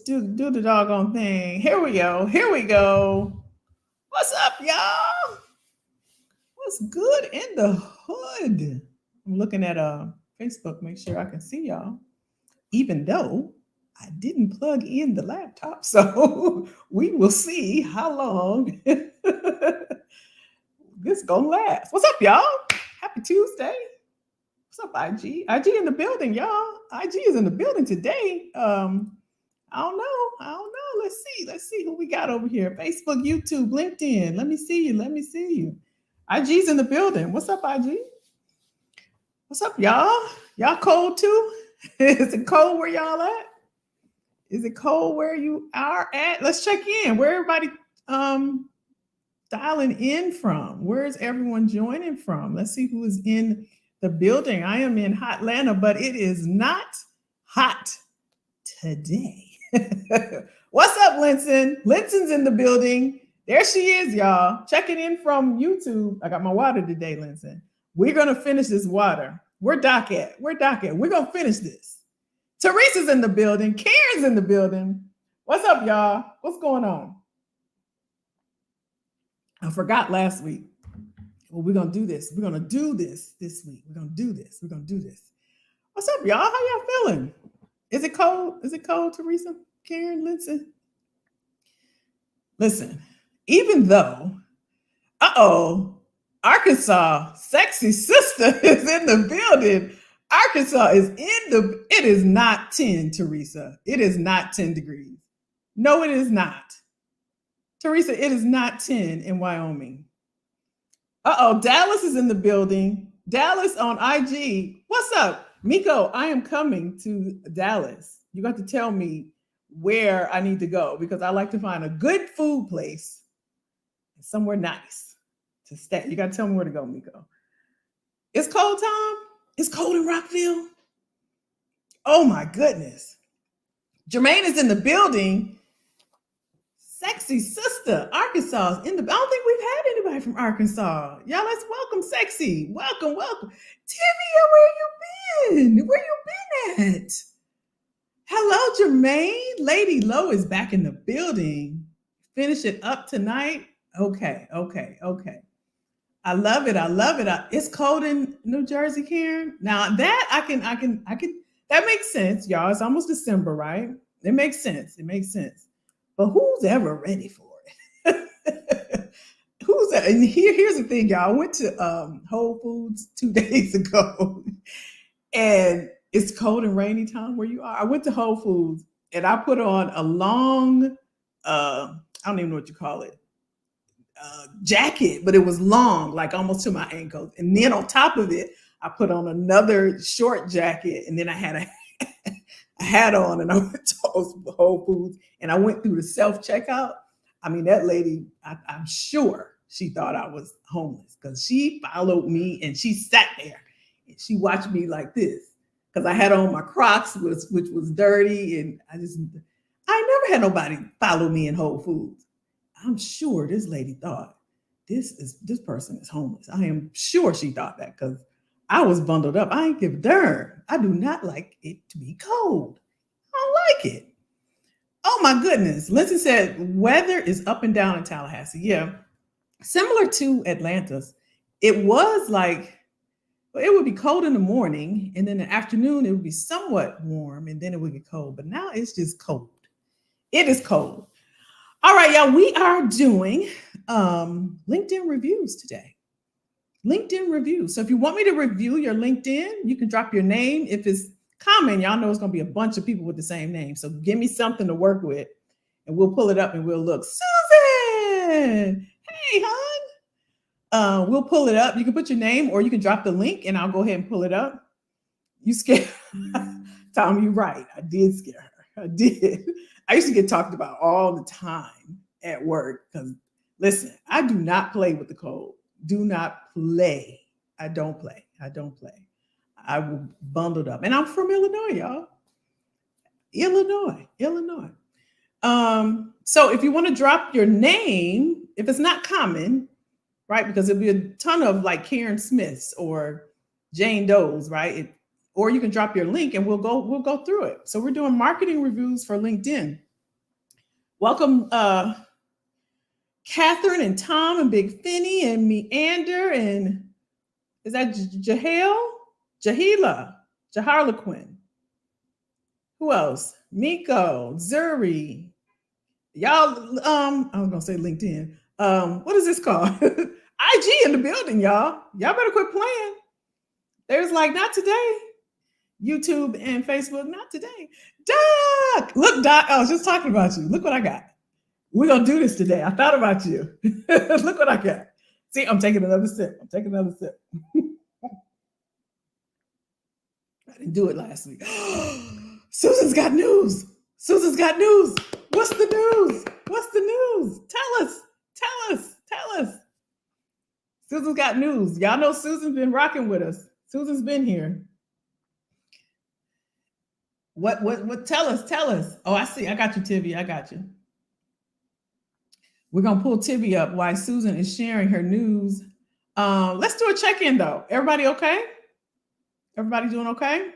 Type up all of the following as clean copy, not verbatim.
do the doggone thing. Here we go. Here we go. What's up, y'all? What's good in the hood? I'm looking at Facebook, make sure I can see y'all. Even though I didn't plug in the laptop, so we will see how long this gonna last. What's up, y'all? Happy Tuesday. What's up, IG? IG in the building, y'all. IG is in the building today. I don't know. I don't know. Let's see. Let's see who we got over here. Facebook, YouTube, LinkedIn. Let me see you. Let me see you. IG's in the building. What's up, IG? What's up, y'all? Y'all cold too? Is it cold where y'all at? Is it cold where you are at? Let's check in. Where everybody dialing in from? Where is everyone joining from? Let's see who is in the building. I am in Hotlanta, but it is not hot today. What's up, Linson? Linson's in the building. There she is, y'all. Checking in from YouTube. I got my water today, Linson. We're going to finish this water. Where Doc at? Where Doc at? We're going to finish this. Teresa's in the building. Karen's in the building. What's up, y'all? What's going on? I forgot last week. Well, we're going to do this. We're going to do this week. We're going to do this. We're going to do this. What's up, y'all? How y'all feeling? Is it cold? Is it cold, Teresa? Karen, listen. Listen, even though, Arkansas, sexy sister is in the building. Arkansas is it is not 10, Teresa. It is not 10 degrees. No, it is not. Teresa, it is not 10 in Wyoming. Dallas is in the building. Dallas on IG. What's up? Miko, I am coming to Dallas. You got to tell me where I need to go because I like to find a good food place somewhere nice to stay. You got to tell me where to go, Miko. It's cold, Tom. It's cold in Rockville. Oh my goodness. Jermaine is in the building. Sexy sister, Arkansas is in the. I don't think we've had anybody from Arkansas. Y'all, let's welcome Sexy. Welcome. Tivia, where you been? Where you been at? Hello, Jermaine. Lady Low is back in the building. Finish it up tonight. Okay. I love it. It's cold in New Jersey, Karen. Now that I can. That makes sense, y'all. It's almost December, right? It makes sense. But who's ever ready for it? Who's that? And here's the thing, y'all. I went to Whole Foods 2 days ago, and it's cold and rainy time where you are. I went to Whole Foods and I put on a long, I don't even know what you call it, jacket, but it was long, like almost to my ankles. And then on top of it, I put on another short jacket, and then I had a hat on, and I went to Whole Foods and I went through the self-checkout. I mean, that lady, I'm sure she thought I was homeless because she followed me and she sat there and she watched me like this because I had on my Crocs, which was dirty. And I never had nobody follow me in Whole Foods. I'm sure this lady thought this person is homeless. I am sure she thought that because I was bundled up. I ain't give a darn. I do not like it to be cold. I don't like it. Oh my goodness. Lindsay said weather is up and down in Tallahassee. Yeah. Similar to Atlanta's. It was like, well, it would be cold in the morning, and then in the afternoon it would be somewhat warm, and then it would get cold. But now it's just cold. It is cold. All right, y'all. We are doing LinkedIn reviews today. LinkedIn review. So if you want me to review your LinkedIn, you can drop your name. If it's common, y'all know it's going to be a bunch of people with the same name. So give me something to work with and we'll pull it up and we'll look. Susan! Hey, hon. We'll pull it up. You can put your name or you can drop the link and I'll go ahead and pull it up. You scared? Tom, you're right. I did scare her. I did. I used to get talked about all the time at work because, listen, I do not play with the cold. Do not play. I don't play. I will bundled up. And I'm from Illinois, y'all. Illinois. So if you want to drop your name, if it's not common, right? Because there'll be a ton of like Karen Smiths or Jane Doe's, right? Or you can drop your link and we'll go through it. So we're doing marketing reviews for LinkedIn. Welcome, Catherine and Tom and Big Finny and Meander and is that Jahel? Jahila, Jaharlequin. Who else? Miko, Zuri. Y'all, I was gonna say LinkedIn. What is this called? IG in the building, y'all. Y'all better quit playing. There's like, not today. YouTube and Facebook, not today. Doc, look, Doc. I was just talking about you. Look what I got. We're gonna do this today. I thought about you. Look what I got. See, I'm taking another sip. I'm taking another sip. I didn't do it last week. Susan's got news. Susan's got news. What's the news? What's the news? Tell us. Tell us. Tell us. Susan's got news. Y'all know Susan's been rocking with us. Susan's been here. What tell us, tell us. Oh, I see. I got you, Tivy. I got you. We're gonna pull Tivy up while Susan is sharing her news. Let's do a check-in though. Everybody okay? Everybody doing okay?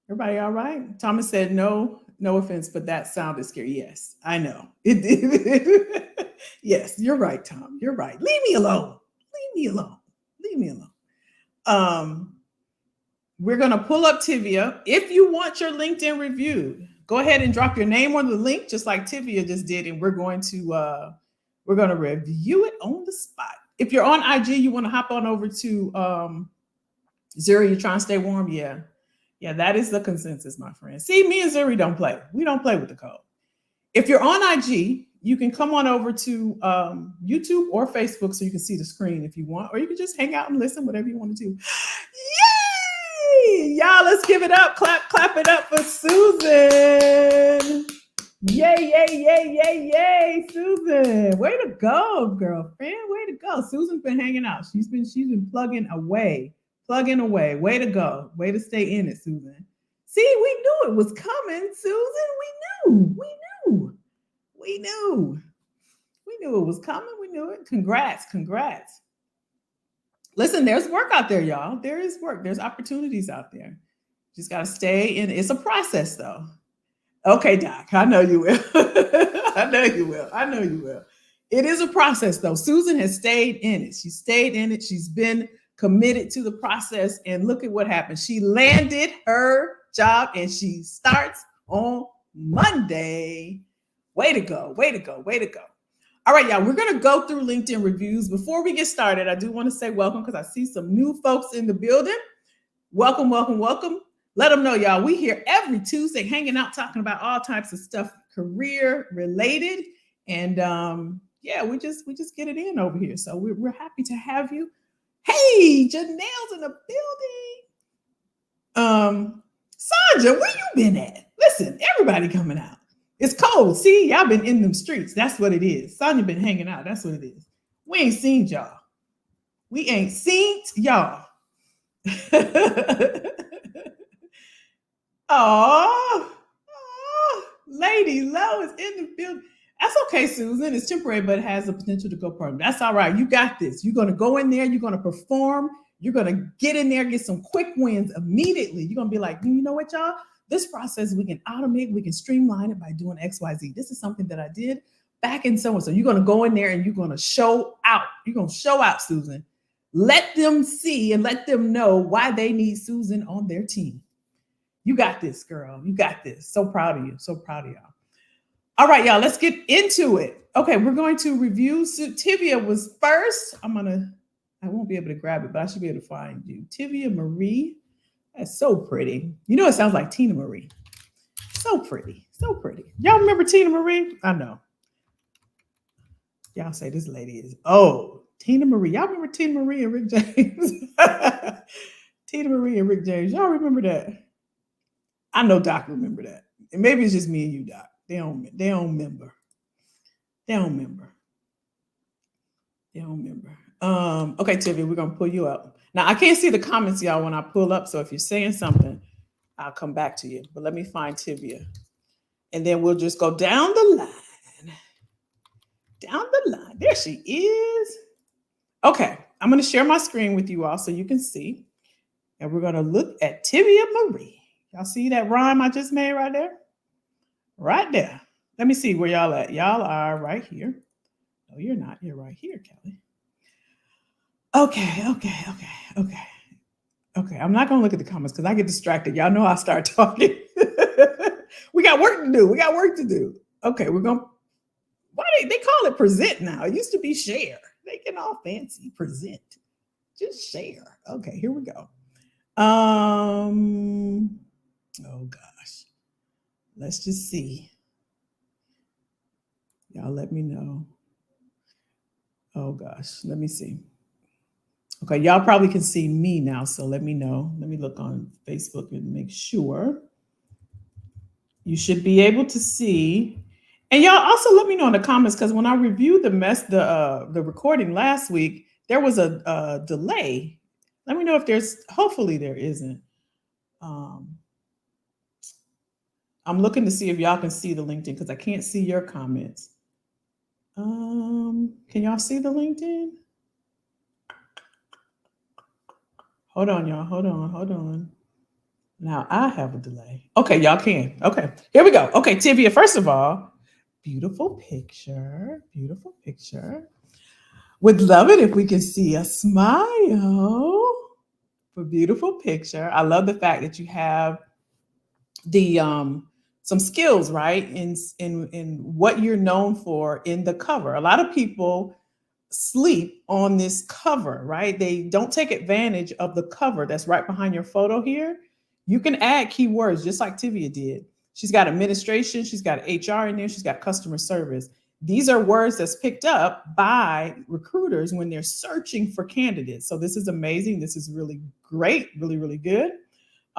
Everybody all right? Thomas said no offense, but that sounded scary. Yes, I know. It did. Yes, you're right, Tom. You're right. Leave me alone. Leave me alone. Leave me alone. We're gonna pull up Tivia. If you want your LinkedIn reviewed, go ahead and drop your name on the link, just like Tivia just did, and we're going to review it on the spot. If you're on IG, you want to hop on over to Zuri. You're trying to stay warm, yeah. Yeah, that is the consensus, my friend. See, me and Zuri don't play. We don't play with the code. If you're on IG, you can come on over to YouTube or Facebook so you can see the screen if you want, or you can just hang out and listen, whatever you want to do. Yay! Y'all, let's give it up. Clap it up for Susan. Yay, yay, yay, yay, yay, Susan. Way to go, girlfriend. Way to go. Susan's been hanging out. She's been plugging away. Plugging away. Way to go. Way to stay in it, Susan. See, we knew it was coming, Susan. We knew it was coming. We knew it. Congrats. Listen, there's work out there, y'all. There is work. There's opportunities out there. Just got to stay in. It's a process, though. Okay, Doc. I know you will. I know you will. It is a process, though. Susan has stayed in it. She stayed in it. She's been committed to the process, and look at what happened. She landed her job, and she starts on Monday. Way to go. All right, y'all, we're going to go through LinkedIn reviews. Before we get started, I do want to say welcome because I see some new folks in the building. Welcome. Let them know, y'all, we here every Tuesday hanging out, talking about all types of stuff, career related. And yeah, we just get it in over here. So we're happy to have you. Hey, Janelle's in the building. Sandra, where you been at? Listen, everybody coming out. It's cold. See, y'all been in them streets. That's what it is. Sonya been hanging out. That's what it is. We ain't seen y'all. Oh, Lady Low is in the building. That's okay, Susan. It's temporary, but it has the potential to go permanent. That's all right. You got this. You're going to go in there. You're going to perform. You're going to get in there, get some quick wins immediately. You're going to be like, you know what, y'all? This process we can automate, we can streamline it by doing XYZ. This is something that I did back in so-and-so. You're going to go in there and you're going to show out. You're going to show out, Susan. Let them see and let them know why they need Susan on their team. You got this, girl. You got this. So proud of you. So proud of y'all. All right, y'all, let's get into it. Okay, we're going to review. Tivia was first. I won't be able to grab it, but I should be able to find you. Tivia Marie. That's so pretty. You know, it sounds like Tina Marie. So pretty. Y'all remember Tina Marie? I know. Y'all say this lady is old. Tina Marie. Y'all remember Tina Marie and Rick James? Tina Marie and Rick James. Y'all remember that? I know Doc remember that. And maybe it's just me and you, Doc. They don't remember. Okay, Tivia, we're gonna pull you up. Now I can't see the comments, y'all, when I pull up. So if you're saying something, I'll come back to you. But let me find Tivia. And then we'll just go down the line. There she is. Okay, I'm gonna share my screen with you all so you can see. And we're gonna look at Tivia Marie. Y'all see that rhyme I just made right there? Right there. Let me see where y'all at. Y'all are right here. No, you're not. You're right here, Kelly. Okay. Okay. I'm not gonna look at the comments because I get distracted. Y'all know I start talking. We got work to do. We got work to do. Okay, we're gonna. Why they call it present now? It used to be share. They get all fancy. Present. Just share. Okay, here we go. Oh gosh. Let's just see. Y'all let me know. Oh gosh, let me see. Okay, y'all probably can see me now, so let me know. Let me look on Facebook and make sure. You should be able to see. And y'all also let me know in the comments because when I reviewed the recording last week, there was a delay. Let me know if there's. Hopefully there isn't. I'm looking to see if y'all can see the LinkedIn because I can't see your comments. Can y'all see the LinkedIn? Hold on, y'all. Hold on. Now I have a delay. Okay, y'all can. Okay, here we go. Okay, Tivia, first of all, beautiful picture. Beautiful picture. Would love it if we could see a smile. A beautiful picture. I love the fact that you have the some skills, right? In what you're known for in the cover. A lot of people sleep on this cover, right? They don't take advantage of the cover that's right behind your photo here. You can add keywords just like Tivia did. She's got administration, she's got HR in there, she's got customer service. These are words that's picked up by recruiters when they're searching for candidates. So this is amazing. This is really great, really, really good.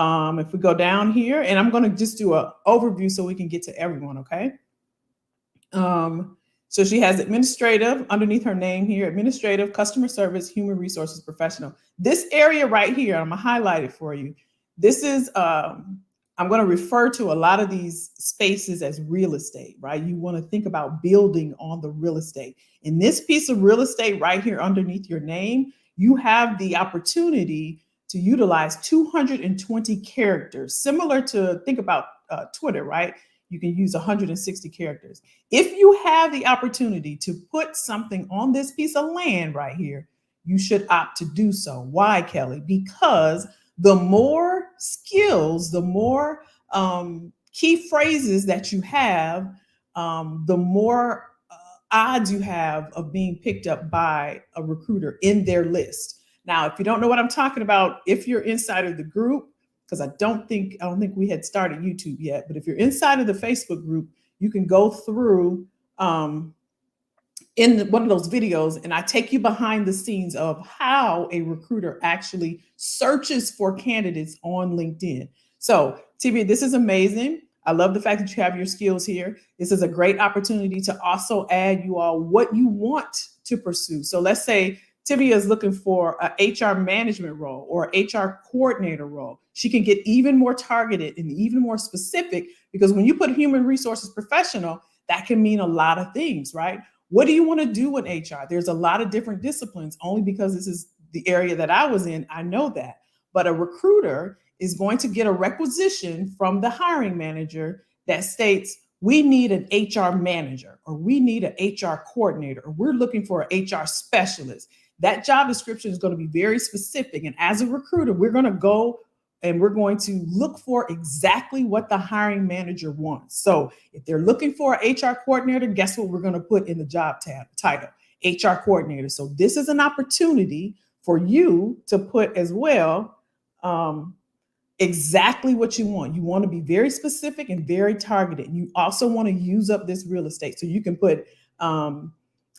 If we go down here, and I'm going to just do an overview so we can get to everyone, okay? So she has administrative underneath her name here, administrative, customer service, human resources professional. This area right here, I'm gonna highlight it for you. This is, I'm gonna refer to a lot of these spaces as real estate, right? You wanna think about building on the real estate. In this piece of real estate right here underneath your name, you have the opportunity to utilize 220 characters, similar to, think about Twitter, right? You can use 160 characters. If you have the opportunity to put something on this piece of land right here, you should opt to do so. Why, Kelly? Because the more skills, the more key phrases that you have, the more odds you have of being picked up by a recruiter in their list. Now, if you don't know what I'm talking about, if you're inside of the group, because I don't think we had started YouTube yet, but if you're inside of the Facebook group, you can go through in one of those videos and I take you behind the scenes of how a recruiter actually searches for candidates on LinkedIn. So, TV, this is amazing. I love the fact that you have your skills here. This is a great opportunity to also add you all what you want to pursue. So let's say Tivia is looking for an HR management role or an HR coordinator role. She can get even more targeted and even more specific because when you put human resources professional, that can mean a lot of things, right? What do you want to do in HR? There's a lot of different disciplines. Only because this is the area that I was in, I know that. But a recruiter is going to get a requisition from the hiring manager that states, we need an HR manager, or we need an HR coordinator, or we're looking for an HR specialist. That job description is going to be very specific. And as a recruiter, we're going to go and we're going to look for exactly what the hiring manager wants. So if they're looking for an HR coordinator, guess what we're going to put in the job title? HR coordinator. So this is an opportunity for you to put as well exactly what you want. You want to be very specific and very targeted. You also want to use up this real estate. So you can put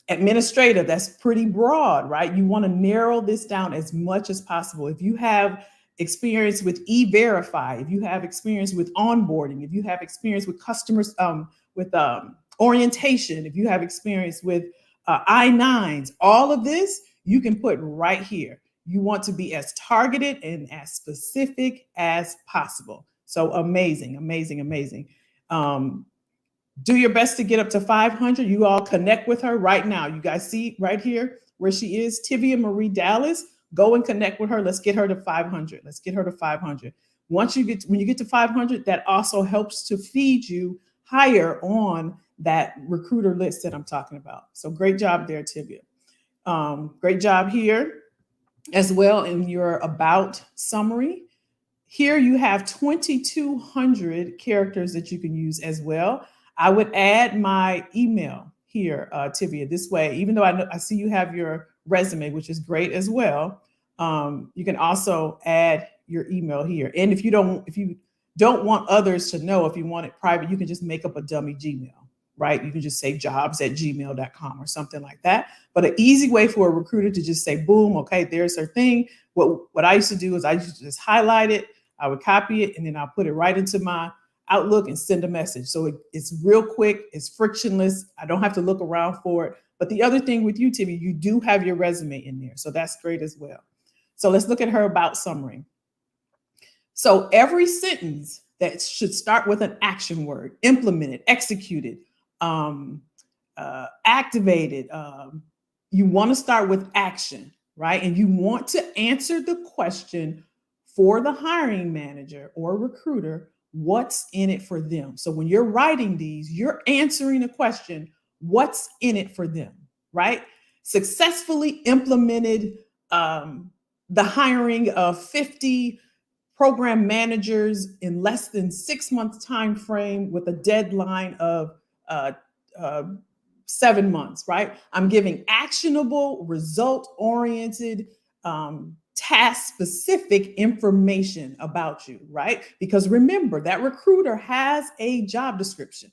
administrative, that's pretty broad, right? You want to narrow this down as much as possible. If you have experience with E-Verify, if you have experience with onboarding, if you have experience with customers, with orientation, if you have experience with I-9s, all of this you can put right here. You want to be as targeted and as specific as possible. So amazing. Do your best to get up to 500. You all connect with her right now. You guys see right here where she is, Tivia Marie Dallas. Go and connect with her. Let's get her to 500. When you get to 500, that also helps to feed you higher on that recruiter list that I'm talking about. So great job there, Tibia. Great job here as well in your about summary. Here you have 2,200 characters that you can use as well. I would add my email here, Tivia. This way, even though I see you have your resume, which is great as well, you can also add your email here. And if you don't want others to know, if you want it private, you can just make up a dummy Gmail, right? You can just say jobs@gmail.com or something like that. But an easy way for a recruiter to just say, boom, okay, there's her thing. What I used to do is I used to just highlight it, I would copy it, and then I'll put it right into my Outlook and send a message. So it's real quick, it's frictionless. I don't have to look around for it. But the other thing with you, Timmy, you do have your resume in there. So that's great as well. So let's look at her about summary. So every sentence that should start with an action word: implemented, executed, activated. You want to start with action, right? And you want to answer the question for the hiring manager or recruiter, what's in it for them? So when you're writing these, you're answering a question, what's in it for them, right? Successfully implemented the hiring of 50 program managers in less than 6 months time frame with a deadline of uh, uh, 7 months, right? I'm giving actionable, result-oriented, task-specific information about you, right? Because remember, that recruiter has a job description.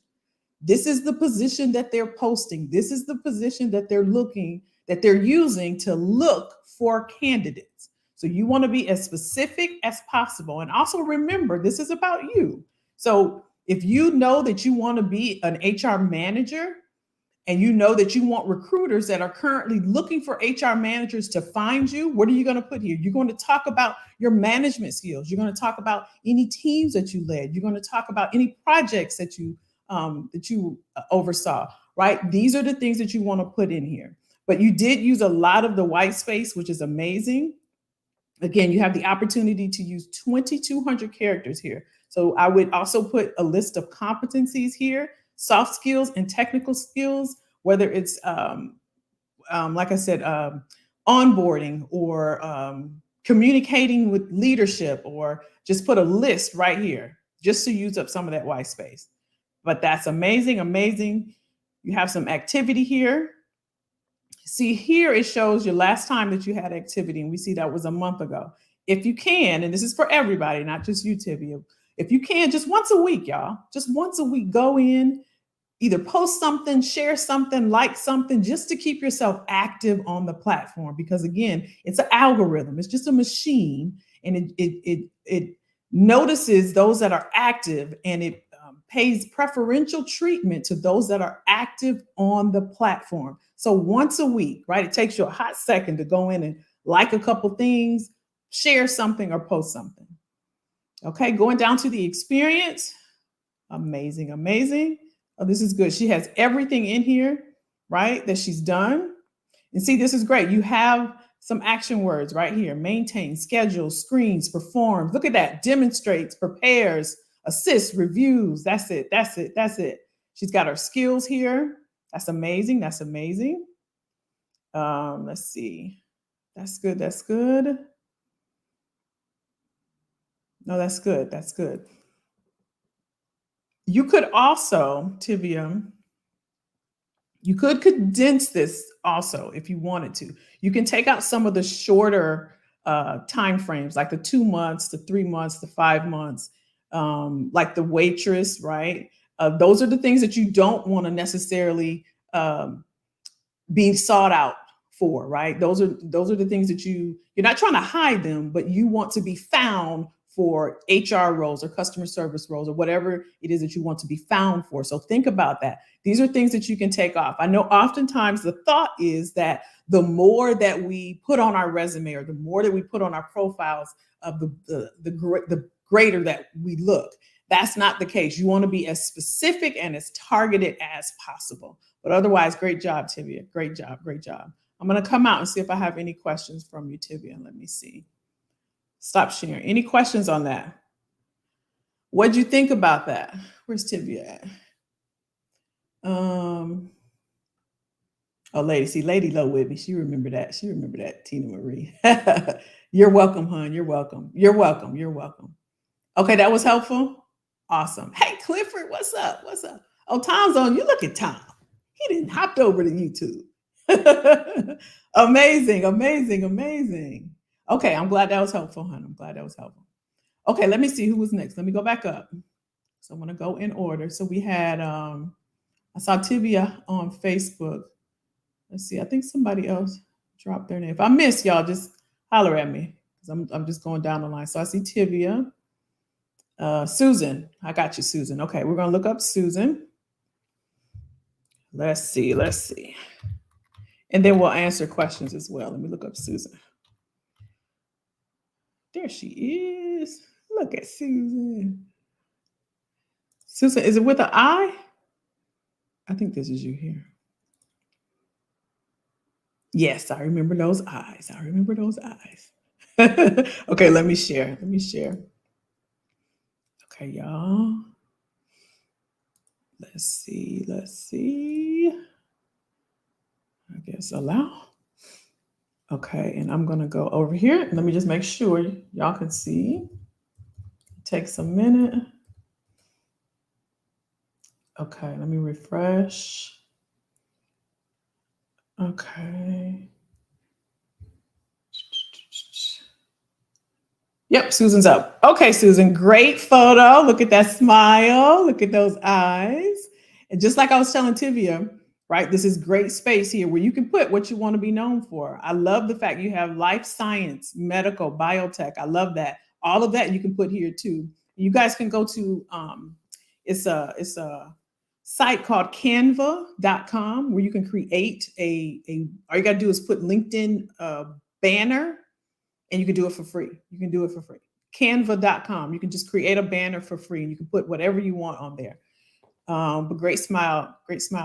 This is the position that they're posting. This is the position that they're using to look for candidates. So you want to be as specific as possible. And also remember, this is about you. So if you know that you want to be an HR manager, and you know that you want recruiters that are currently looking for HR managers to find you, what are you going to put here? You're going to talk about your management skills. You're going to talk about any teams that you led. You're going to talk about any projects that you oversaw, right? These are the things that you want to put in here. But you did use a lot of the white space, which is amazing. Again, you have the opportunity to use 2,200 characters here. So I would also put a list of competencies here, soft skills and technical skills, whether it's, like I said, onboarding or communicating with leadership, or just put a list right here just to use up some of that white space. But that's amazing, amazing. You have some activity here. See here, it shows your last time that you had activity, and we see that was a month ago. If you can, and this is for everybody, not just you, Tibia, if you can, just once a week, y'all, just once a week, go in, either post something, share something, like something, just to keep yourself active on the platform. Because again, it's an algorithm, it's just a machine, and it notices those that are active, and it pays preferential treatment to those that are active on the platform. So once a week, right? It takes you a hot second to go in and like a couple things, share something, or post something. Okay, going down to the experience. Amazing, amazing. Oh, this is good. She has everything in here, right, that she's done. And see, this is great. You have some action words right here: maintain, schedule, screens, performs. Look at that. Demonstrates, prepares, assists, reviews. That's it. That's it. That's it. She's got her skills here. That's amazing. That's amazing. Let's see. That's good. That's good. No, that's good. That's good. You could also, Tibia, you could condense this also if you wanted to. You can take out some of the shorter time frames, like the 2 months, the 3 months, the 5 months, like the waitress, right? Those are the things that you don't want to necessarily be sought out for, right? Those are the things that you're not trying to hide them, but you want to be found for HR roles or customer service roles or whatever it is that you want to be found for. So think about that. These are things that you can take off. I know oftentimes the thought is that the more that we put on our resume, or the more that we put on our profiles, of the greater that we look. That's not the case. You want to be as specific and as targeted as possible. But otherwise, great job, Tibia. Great job. Great job. I'm going to come out and see if I have any questions from you, Tibia. Let me see. Stop sharing. Any questions on that? What'd you think about that? Where's Tibia at? Um, oh, lady, see, Lady Low with me. She remember that. She remember that, Tina Marie. You're welcome, hon. You're welcome. You're welcome. You're welcome. Okay, that was helpful. Awesome. Hey, Clifford, what's up? What's up? Oh, Tom's on. You look at Tom. He didn't hopped over to YouTube. Amazing, amazing, amazing. Okay, I'm glad that was helpful, hon. I'm glad that was helpful. Okay, let me see who was next. Let me go back up. So I'm gonna go in order. So we had I saw Tibia on Facebook. Let's see, I think somebody else dropped their name. If I miss y'all, just holler at me. Because I'm just going down the line. So I see Tibia. Susan, I got you, Susan. Okay, we're gonna look up Susan. Let's see, let's see. And then we'll answer questions as well. Let me look up Susan. There she is. Look at Susan. Susan, is it with an I? I think this is you here. Yes, I remember those eyes. I remember those eyes. Okay, let me share. Let me share. Okay, y'all. Let's see. Let's see. I guess allow. Okay, and I'm going to go over here. Let me just make sure y'all can see. It takes a minute. Okay, let me refresh. Okay. Yep, Susan's up. Okay, Susan, great photo. Look at that smile. Look at those eyes. And just like I was telling Tivia, right, this is great space here where you can put what you want to be known for. I love the fact you have life science, medical, biotech. I love that. All of that you can put here too. You guys can go to it's a site called canva.com where you can create a all you got to do is put LinkedIn banner and you can do it for free. You can do it for free. Canva.com. You can just create a banner for free and you can put whatever you want on there. But great smile,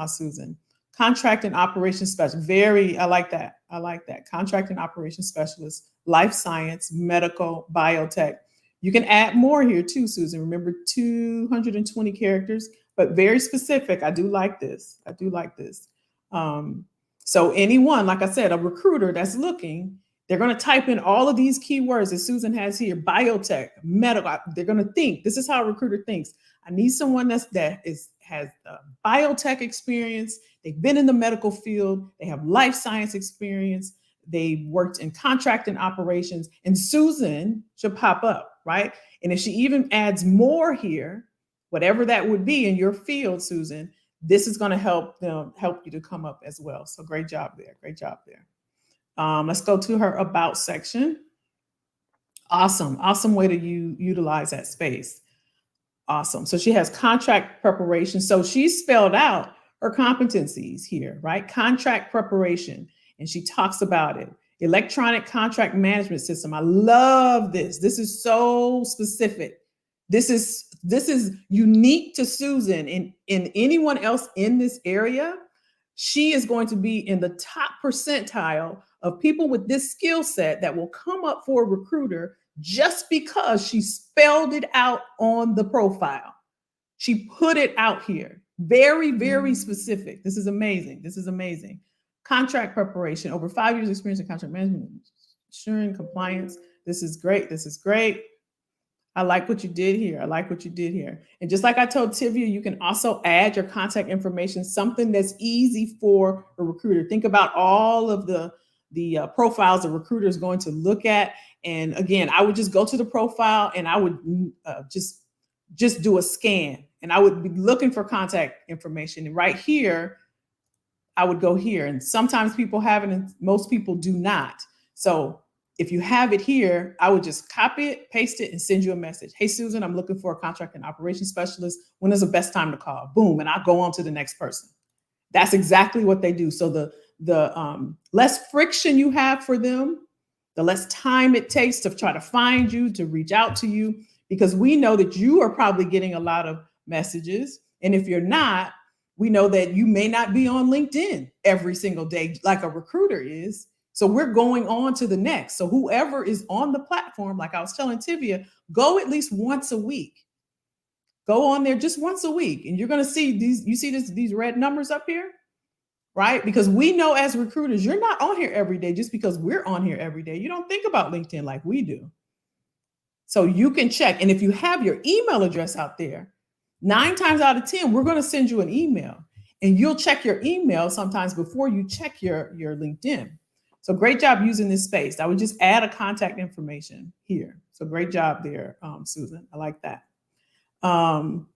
Susan. Contract and operations specialist. I like that. I like that. Contract and operations specialist, life science, medical, biotech. You can add more here too, Susan. Remember 220 characters, but very specific. I do like this. I do like this. So anyone, like I said, a recruiter that's looking, they're going to type in all of these keywords that Susan has here: biotech, medical. They're going to think. This is how a recruiter thinks. I need someone has biotech experience. They've been in the medical field. They have life science experience. They worked in contract and operations. And Susan should pop up, right? And if she even adds more here, whatever that would be in your field, Susan, this is going to help you to come up as well. So great job there. Great job there. Let's go to her about section. Awesome way to utilize that space. Awesome. So she has contract preparation. So she spelled out her competencies here, right? Contract preparation. And she talks about it. Electronic contract management system. I love this. This is so specific. This is unique to Susan and anyone else in this area. She is going to be in the top percentile of people with this skill set that will come up for a recruiter just because she spelled it out on the profile. She put it out here. Very, very specific. This is amazing. This is amazing. Contract preparation, over 5 years experience in contract management, ensuring compliance. This is great. This is great. I like what you did here. I like what you did here. And just like I told Tivia, you can also add your contact information, something that's easy for a recruiter. Think about all of the profiles a recruiter is going to look at. And again, I would just go to the profile and I would just do a scan. And I would be looking for contact information. And right here, I would go here. And sometimes people have it and most people do not. So if you have it here, I would just copy it, paste it, and send you a message. Hey, Susan, I'm looking for a contract and operations specialist. When is the best time to call? Boom, and I'll go on to the next person. That's exactly what they do. So the less friction you have for them, the less time it takes to try to find you, to reach out to you, because we know that you are probably getting a lot of messages. And if you're not, we know that you may not be on LinkedIn every single day like a recruiter is. So we're going on to the next. So whoever is on the platform, like I was telling Tivia, go at least once a week. Go on there just once a week, and you're going to see these. You see these red numbers up here, right? Because we know as recruiters, you're not on here every day just because we're on here every day. You don't think about LinkedIn like we do. So you can check. And if you have your email address out there, 9 times out of 10, we're going to send you an email. And you'll check your email sometimes before you check your LinkedIn. So great job using this space. I would just add a contact information here. So great job there, Susan. I like that. 1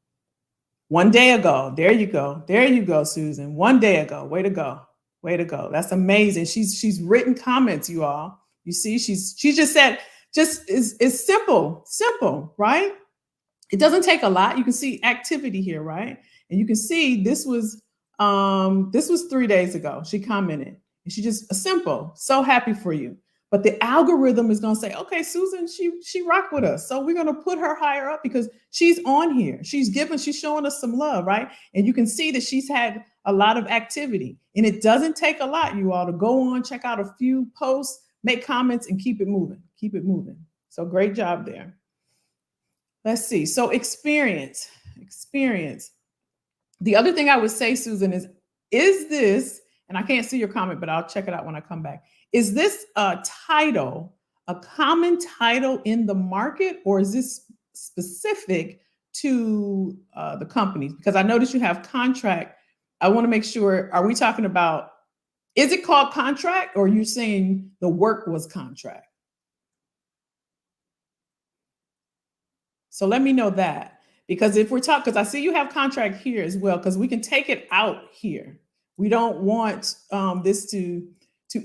day ago, there you go. There you go, Susan. 1 day ago. Way to go. Way to go. That's amazing. She's written comments, you all. You see, she just said, just is simple, right? It doesn't take a lot. You can see activity here, right? And you can see this was 3 days ago. She commented, and she just simple. So happy for you. But the algorithm is going to say, okay, Susan, she rocked with us, so we're going to put her higher up because she's on here. She's showing us some love, right? And you can see that she's had a lot of activity, and it doesn't take a lot, you all, to go on, check out a few posts, make comments, and keep it moving. Keep it moving. So great job there. Let's see. So experience. The other thing I would say, Susan, is this, and I can't see your comment, but I'll check it out when I come back. Is this a title, a common title in the market, or is this specific to the companies? Because I noticed you have contract. I want to make sure, are we talking about, is it called contract, or are you saying the work was contract? So let me know that, because if we're talking, because I see you have contract here as well, because we can take it out here. We don't want this to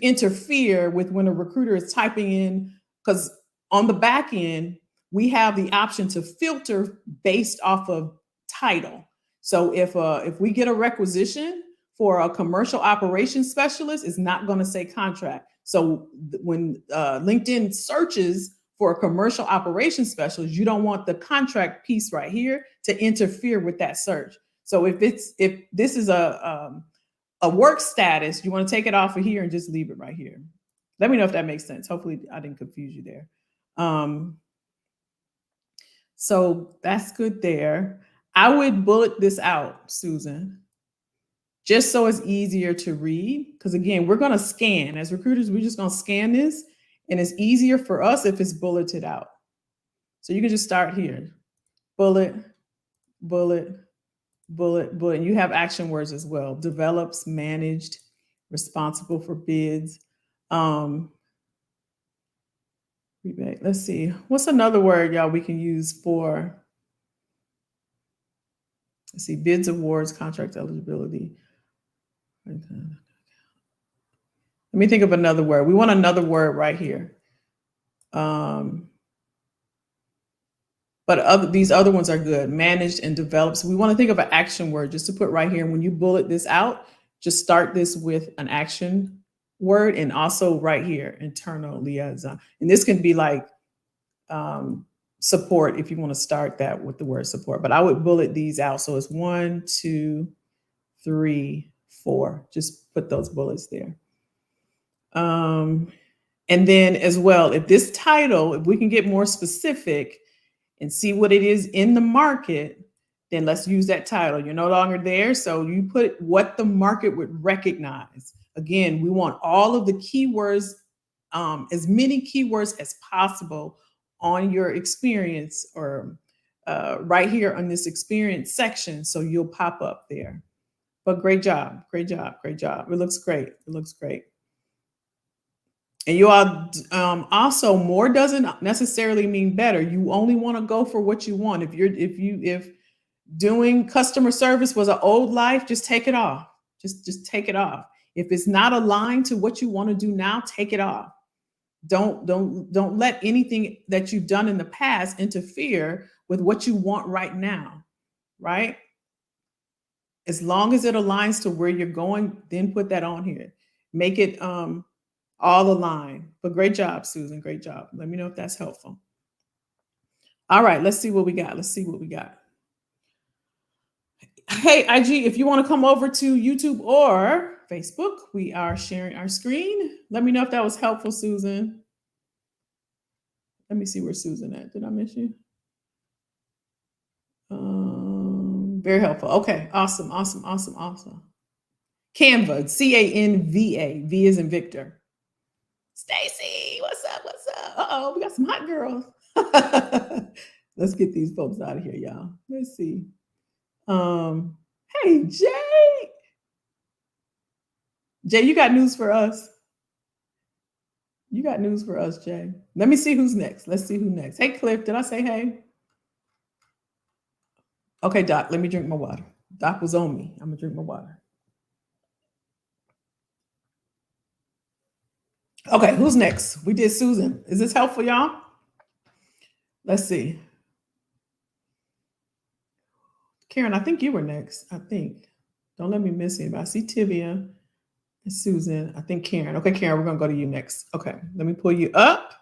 interfere with when a recruiter is typing in, because on the back end, we have the option to filter based off of title. So if we get a requisition for a commercial operations specialist, it's not going to say contract. So when LinkedIn searches for a commercial operations specialist, you don't want the contract piece right here to interfere with that search. So if this is a work status, you want to take it off of here and just leave it right here. Let me know if that makes sense. Hopefully I didn't confuse you there. So that's good there. I would bullet this out, Susan, just so it's easier to read. Because again, we're going to scan. As recruiters, we're just going to scan this, and it's easier for us if it's bulleted out. So you can just start here. Bullet, bullet, bullet, bullet. And you have action words as well. Develops, managed, responsible for bids. Let's see. What's another word, y'all, we can use for, let's see, bids, awards, contract eligibility. Let me think of another word. We want another word right here. But these other ones are good. Managed and developed. So we want to think of an action word just to put right here. When you bullet this out, just start this with an action word, and also right here, internal liaison. And this can be like support if you want to start that with the word support. But I would bullet these out. So it's 1, 2, 3, 4. Just put those bullets there. And then as well, if this title, if we can get more specific and see what it is in the market, then let's use that title. You're no longer there, so you put what the market would recognize. Again, we want all of the keywords, as many keywords as possible on your experience, or right here on this experience section, so you'll pop up there. But great job, great job, great job. It looks great. It looks great. And you all, also, more doesn't necessarily mean better. You only want to go for what you want. If doing customer service was an old life, just take it off. Just take it off. If it's not aligned to what you want to do now, take it off. Don't let anything that you've done in the past interfere with what you want right now, right? As long as it aligns to where you're going, then put that on here. Make it all aligned. But great job, Susan. Great job. Let me know if that's helpful. All right, let's see what we got. Let's see what we got. Hey, IG, if you want to come over to YouTube or Facebook, we are sharing our screen. Let me know if that was helpful, Susan. Let me see where Susan at. Did I miss you? Very helpful. Okay. Awesome. Awesome. Awesome. Awesome. Canva. Canva. V is in Victor. Stacy, what's up? What's up? Uh-oh, we got some hot girls. Let's get these folks out of here, y'all. Let's see. Um, hey, Jay. Jay, you got news for us? You got news for us, Jay. Let me see who's next. Let's see who next. Hey, Cliff, did I say hey? Okay, Doc, let me drink my water. Doc was on me. I'm gonna drink my water. Okay, who's next? We did Susan. Is this helpful, y'all? Let's see. Karen, I think you were next. I think. Don't let me miss anybody. I see Tivia and Susan. I think Karen. Okay, Karen, we're gonna go to you next. Okay, let me pull you up.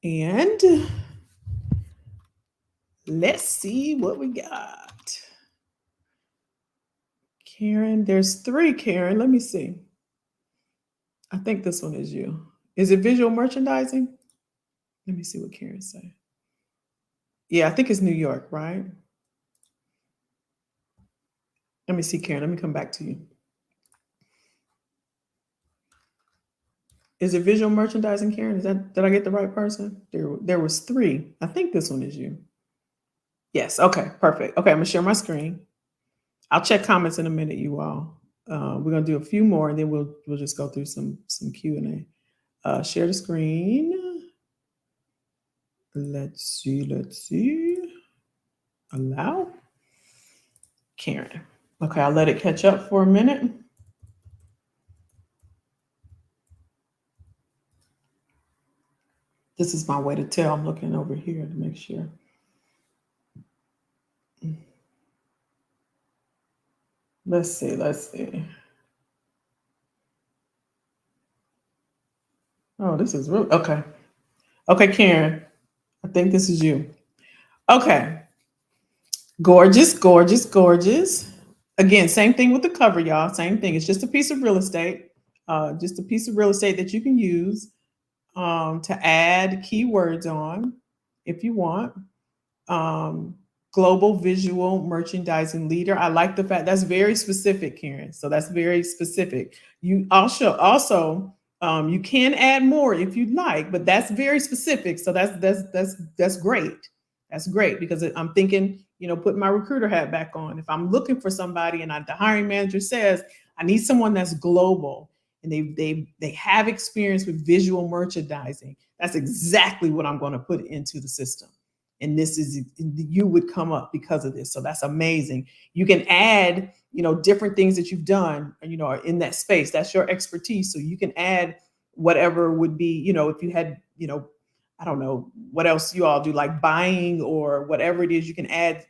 And let's see what we got. Karen, there's three, Karen. Let me see. I think this one is you. Is it visual merchandising? Let me see what Karen said. Yeah, I think it's New York, right? Let me see, Karen. Let me come back to you. Is it visual merchandising, Karen? Did I get the right person? There was three. I think this one is you. Yes. Okay. Perfect. Okay, I'm gonna share my screen. I'll check comments in a minute, you all. We're gonna do a few more, and then we'll just go through some Q&A. Share the screen. Let's see. Allow. Karen. Okay, I'll let it catch up for a minute. This is my way to tell. I'm looking over here to make sure. Let's see. Oh, this is really okay. Okay, Karen. I think this is you. Okay. Gorgeous. Again, same thing with the cover, y'all. Same thing. It's just a piece of real estate. Just a piece of real estate that you can use to add keywords on if you want. Global visual merchandising leader. I like the fact that's very specific, Karen. So that's very specific. You also you can add more if you'd like, but that's very specific. So that's great. That's great because I'm thinking, putting my recruiter hat back on. If I'm looking for somebody and the hiring manager says I need someone that's global and they have experience with visual merchandising, that's exactly what I'm going to put into the system. And you would come up because of this. So that's amazing. You can add, different things that you've done, in that space. That's your expertise. So you can add whatever would be, if you had, I don't know what else you all do, like buying or whatever it is, you can add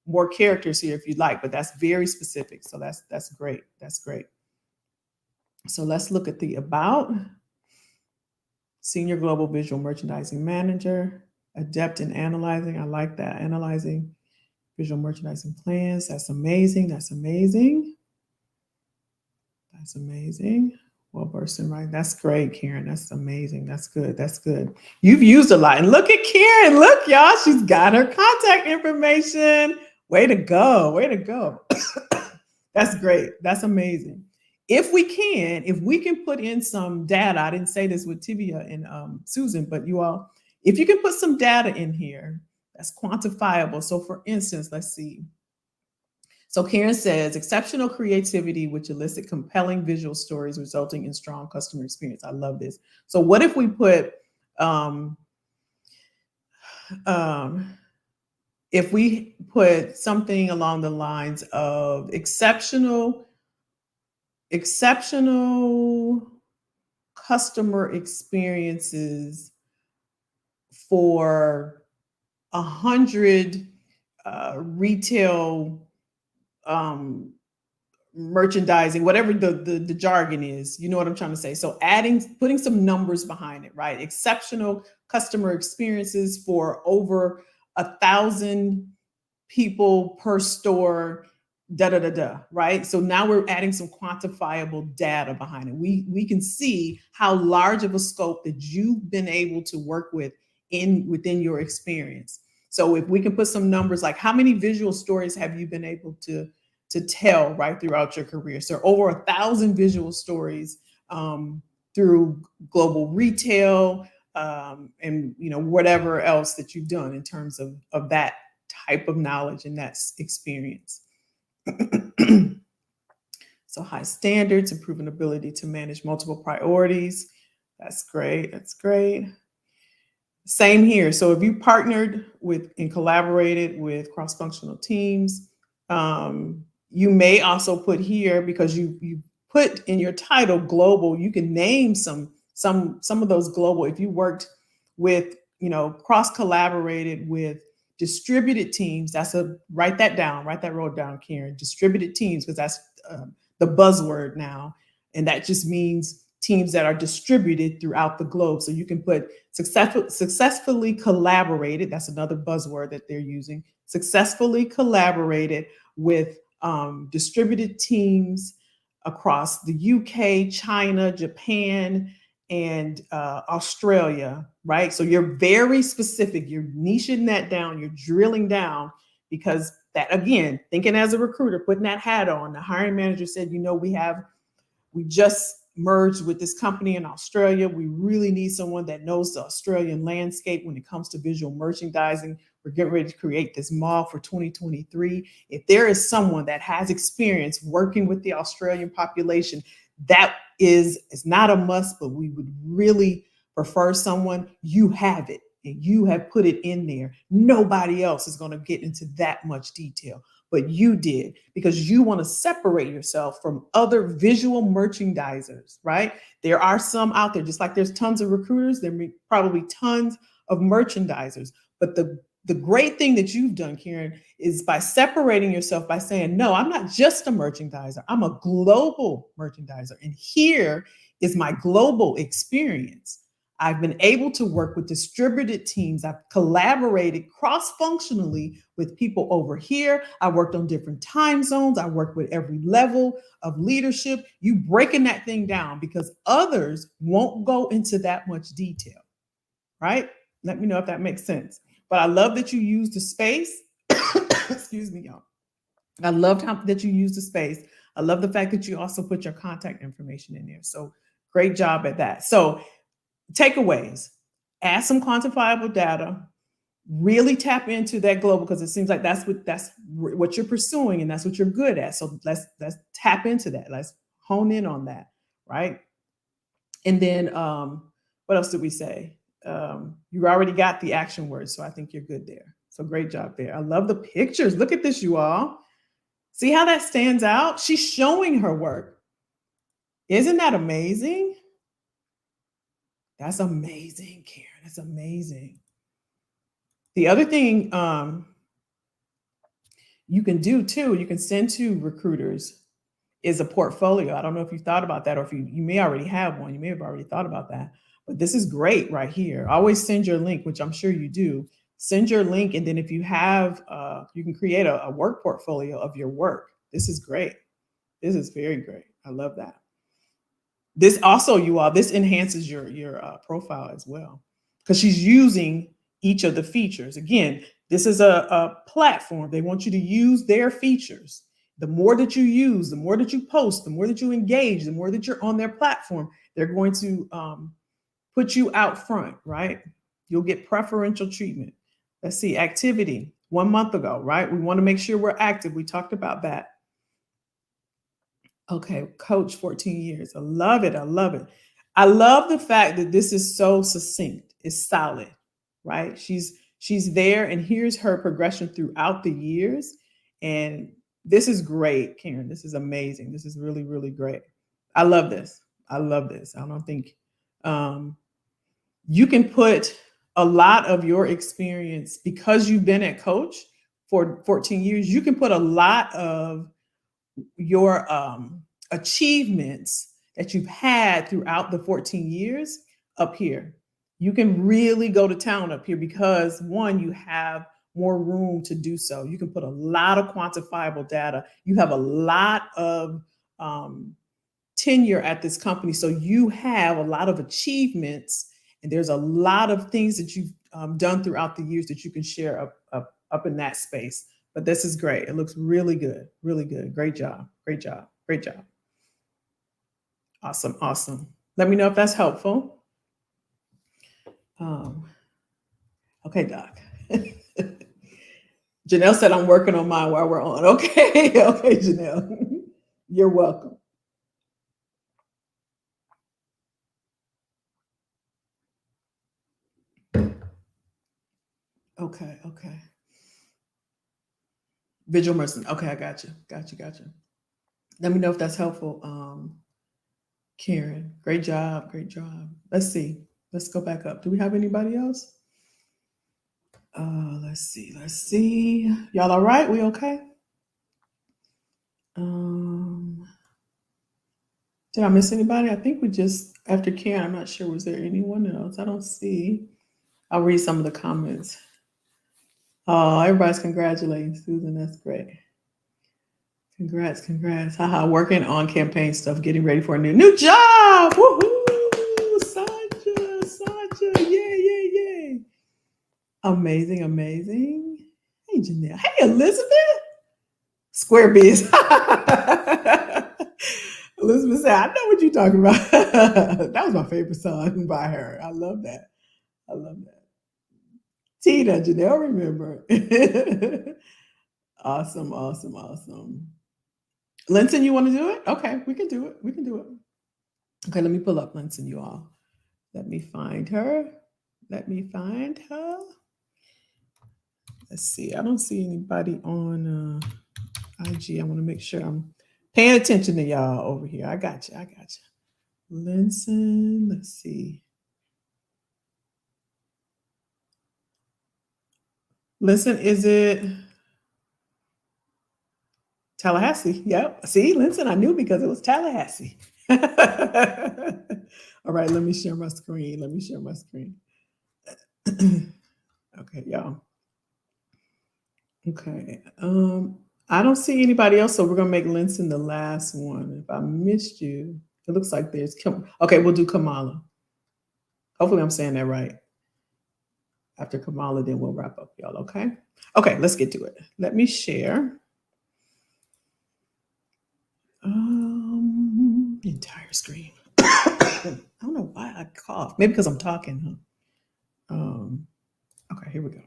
more characters here if you'd like, but that's very specific. So that's great. That's great. So let's look at the about. Senior Global Visual Merchandising Manager, adept in analyzing. I like that. Analyzing visual merchandising plans. That's amazing. That's amazing. That's amazing. Well versed in writing. That's great, Karen. That's amazing. That's good. That's good. You've used a lot. And look at Karen. Look, y'all. She's got her contact information. Way to go. Way to go. That's great. That's amazing. If we can put in some data, I didn't say this with Tivia and Susan, but you all, if you can put some data in here that's quantifiable. So for instance, let's see. So Karen says, exceptional creativity, which elicit compelling visual stories resulting in strong customer experience. I love this. So what if we put, if we put something along the lines of exceptional customer experiences for 100 retail merchandising, whatever the jargon is, you know what I'm trying to say. So putting some numbers behind it, right? Exceptional customer experiences for over 1,000 people per store, right? So now we're adding some quantifiable data behind it. We can see how large of a scope that you've been able to work with within your experience. So if we can put some numbers, like how many visual stories have you been able to tell right throughout your career? So over 1,000 visual stories through global retail, and whatever else that you've done in terms of that type of knowledge and that experience. So high standards, and proven ability to manage multiple priorities. That's great. That's great. Same here. So if you partnered with and collaborated with cross-functional teams, you may also put here, because you put in your title global, you can name some of those global. If you worked with, cross collaborated with distributed teams, write that down, write that road down, Karen. Distributed teams, because that's the buzzword now, and that just means teams that are distributed throughout the globe. So you can put successfully collaborated. That's another buzzword that they're using. Successfully collaborated with distributed teams across the UK, China, Japan, and Australia, right? So you're very specific. You're niching that down. You're drilling down, because that, again, thinking as a recruiter, putting that hat on, the hiring manager said, we just merged with this company in Australia. We really need someone that knows the Australian landscape when it comes to visual merchandising. We're getting ready to create this mall for 2023. If there is someone that has experience working with the Australian population, that it's not a must, but we would really prefer someone. You have it, and you have put it in there. Nobody else is going to get into that much detail, but you did, because you want to separate yourself from other visual merchandisers, right? There are some out there, just like there's tons of recruiters, there may probably tons of merchandisers. But the great thing that you've done, Karen, is by separating yourself, by saying, no, I'm not just a merchandiser, I'm a global merchandiser. And here is my global experience. I've been able to work with distributed teams. I've collaborated cross-functionally with people over here. I worked on different time zones. I worked with every level of leadership. You breaking that thing down, because others won't go into that much detail, right? Let me know if that makes sense. But I love that you use the space. Excuse me, y'all. I loved that you use the space. I love the fact that you also put your contact information in there. So great job at that. So takeaways: add some quantifiable data, really tap into that global, because it seems like that's what you're pursuing, and that's what you're good at. So let's tap into that. Let's hone in on that, right? And then what else did we say? You already got the action words, so I think you're good there. So great job there. I love the pictures. Look at this, you all. See how that stands out? She's showing her work. Isn't that amazing? That's amazing, Karen. That's amazing. The other thing you can do too, you can send to recruiters, is a portfolio. I don't know if you thought about that, or if you may already have one. You may have already thought about that. But this is great right here. Always send your link, which I'm sure you do. Send your link, and then if you have, you can create a work portfolio of your work. This is great. This is very great. I love that. This also, you all, this enhances your profile as well, because she's using each of the features. Again, this is a platform. They want you to use their features. The more that you use, the more that you post, the more that you engage, the more that you're on their platform, they're going to put you out front, right? You'll get preferential treatment. Let's see, activity 1 month ago, right? We want to make sure we're active. We talked about that. Okay, coach 14 years. I love it. I love it. I love the fact that this is so succinct. It's solid, right? She's there, and here's her progression throughout the years. And this is great, Karen. This is amazing. This is really, really great. I love this. I love this. I don't think you can put a lot of your experience, because you've been at Coach for 14 years. You can put a lot of your achievements that you've had throughout the 14 years up here. You can really go to town up here, because one, you have more room to do so. You can put a lot of quantifiable data. You have a lot of tenure at this company. So you have a lot of achievements, and there's a lot of things that you've done throughout the years that you can share up in that space. But this is great. It looks really good. Really good. Great job. Great job. Great job. Awesome. Awesome. Let me know if that's helpful. Um, okay, Doc. Janelle said I'm working on mine while we're on. Okay. Okay, Janelle. You're welcome. Okay. Okay. Visual mercy. Okay, I got you. Got you. Got you. Let me know if that's helpful. Karen, great job. Great job. Let's see. Let's go back up. Do we have anybody else? Let's see. Let's see. Y'all all right? We okay? Um, did I miss anybody? I think we just after Karen. I'm not sure. Was there anyone else? I don't see. I'll read some of the comments. Oh, everybody's congratulating Susan. That's great. Congrats, congrats. Haha, working on campaign stuff, getting ready for a new job. Woohoo! Sasha, Sasha, yay, yay, yay. Amazing, amazing. Hey, Janelle. Hey, Elizabeth. Square biz. Elizabeth said, I know what you're talking about. That was my favorite song by her. I love that. I love that. Tina, Janelle, remember. Awesome, awesome, awesome. Linton, you want to do it? Okay, we can do it. We can do it. Okay, let me pull up Linton, you all. Let me find her. Let me find her. Let's see. I don't see anybody on IG. I want to make sure I'm paying attention to y'all over here. I got you. I got you. Linton, let's see. Linton, is it Tallahassee? Yep. See, Linton, I knew because it was Tallahassee. All right, let me share my screen. Let me share my screen. Okay, y'all. Okay. I don't see anybody else, so we're gonna make Linton the last one. If I missed you, it looks like there's okay, we'll do Kamala. Hopefully I'm saying that right. After Kamala, then we'll wrap up, y'all. Okay. Okay, let's get to it. Let me share. Entire screen. I don't know why I cough. Maybe because I'm talking, huh? Okay, here we go.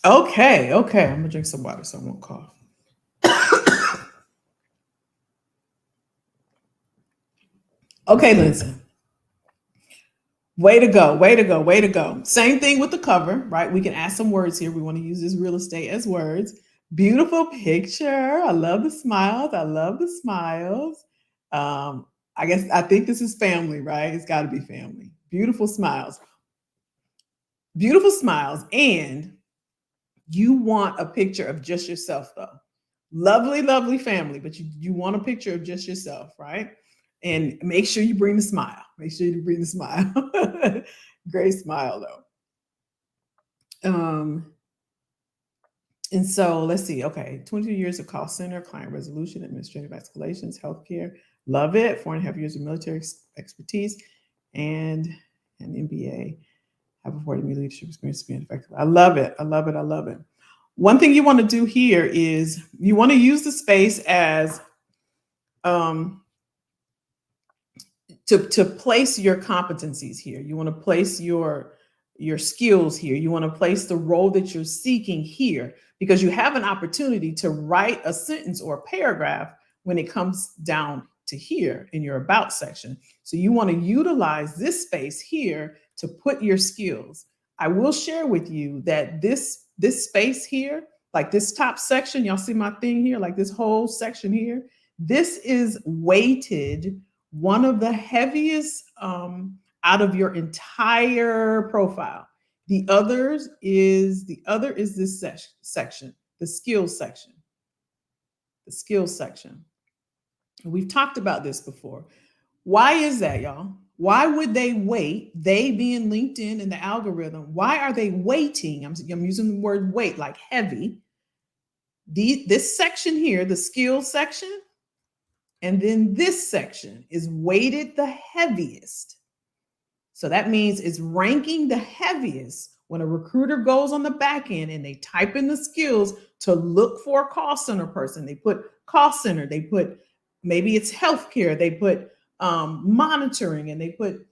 Okay, okay. I'm gonna drink some water so I won't cough. Okay, Lindsay. Way to go, way to go, way to go. Same thing with the cover, right? We can add some words here. We want to use this real estate as words. Beautiful picture. I love the smiles. I love the smiles. I think this is family, right? It's got to be family. Beautiful smiles. Beautiful smiles. And you want a picture of just yourself, though. Lovely, lovely family, but you want a picture of just yourself, right? And make sure you bring the smile. Make sure you bring the smile. Great smile, though. And so let's see. Okay, 22 years of call center, client resolution, administrative escalations, healthcare. Love it. 4.5 years of military expertise and an MBA. Have afforded me leadership experience to be effective. I love it. I love it. I love it. One thing you want to do here is you want to use the space as to place your competencies here. You want to place your skills here. You want to place the role that you're seeking here because you have an opportunity to write a sentence or a paragraph when it comes down to here in your about section. So you want to utilize this space here to put your skills. I will share with you that this space here, like this top section, y'all see my thing here, like this whole section here, this is weighted one of the heaviest out of your entire profile. The other is this section, the skills section. The skills section. We've talked about this before. Why is that, y'all? Why would they wait? They being LinkedIn and the algorithm, why are they waiting? I'm using the word wait, like heavy. This section here, the skills section, and then this section is weighted the heaviest. So that means it's ranking the heaviest When a recruiter goes on the back end and they type in the skills to look for a call center person, they put call center, they put maybe it's healthcare, they put monitoring, and they put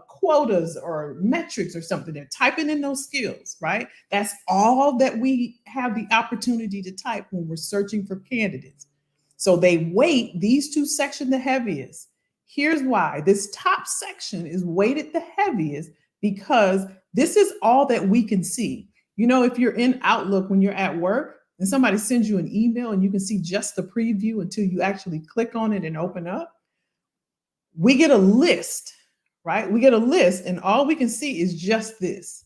quotas or metrics or something. They're typing in those skills, right? That's all that we have the opportunity to type when we're searching for candidates. So they weight these two sections the heaviest. Here's why. This top section is weighted the heaviest because this is all that we can see. You know, if you're in Outlook when you're at work and somebody sends you an email and you can see just the preview until you actually click on it and open up, we get a list, right? We get a list and all we can see is just this.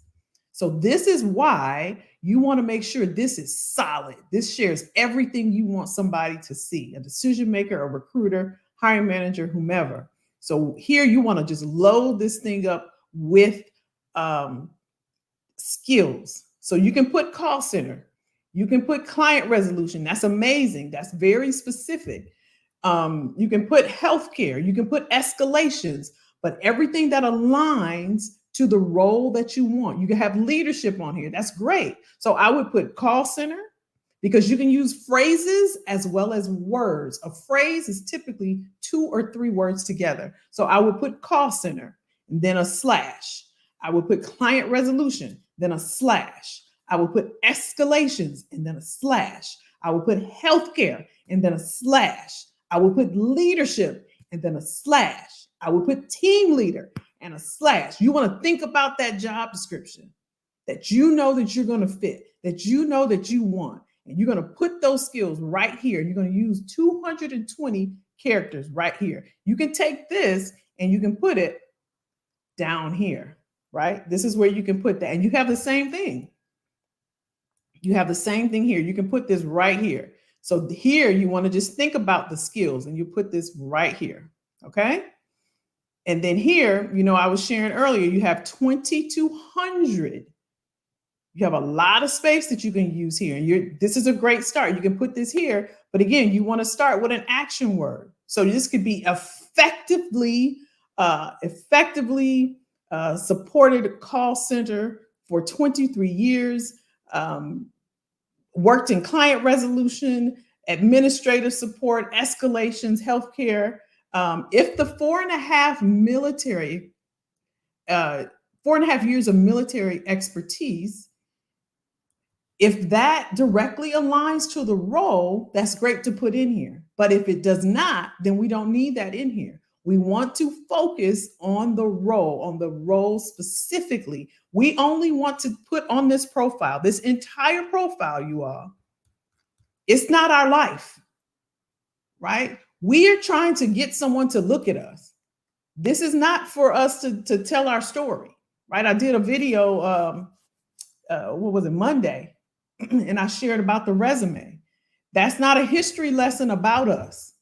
So this is why you want to make sure this is solid. This shares everything you want somebody to see, a decision maker, a recruiter, hiring manager, whomever. So here you want to just load this thing up with skills. So you can put call center, you can put client resolution. That's amazing. That's very specific. You can put healthcare, you can put escalations, but everything that aligns to the role that you want. You can have leadership on here. That's great. So I would put call center because you can use phrases as well as words. A phrase is typically 2 or 3 words together. So I would put call center and then a slash. I would put client resolution, then a slash. I would put escalations and then a slash. I would put healthcare and then a slash. I would put leadership and then a slash. I would put team leader and a slash. You want to think about that job description that you know that you're going to fit, that you know that you want. And you're going to put those skills right here. You're going to use 220 characters right here. You can take this and you can put it down here, right? This is where you can put that. And you have the same thing. You have the same thing here. You can put this right here. So here you want to just think about the skills and you put this right here, okay? And then here, you know, I was sharing earlier, you have 2,200. You have a lot of space that you can use here. And this is a great start. You can put this here, but again, you want to start with an action word. So this could be effectively supported call center for 23 years, worked in client resolution, administrative support, escalations, healthcare. If the 4.5 years of military expertise, if that directly aligns to the role, that's great to put in here. But if it does not, then we don't need that in here. We want to focus on the role specifically. We only want to put on this profile, this entire profile, you all. It's not our life, right? We are trying to get someone to look at us. This is not for us to tell our story, right? I did a video, Monday, and I shared about the resume. That's not a history lesson about us.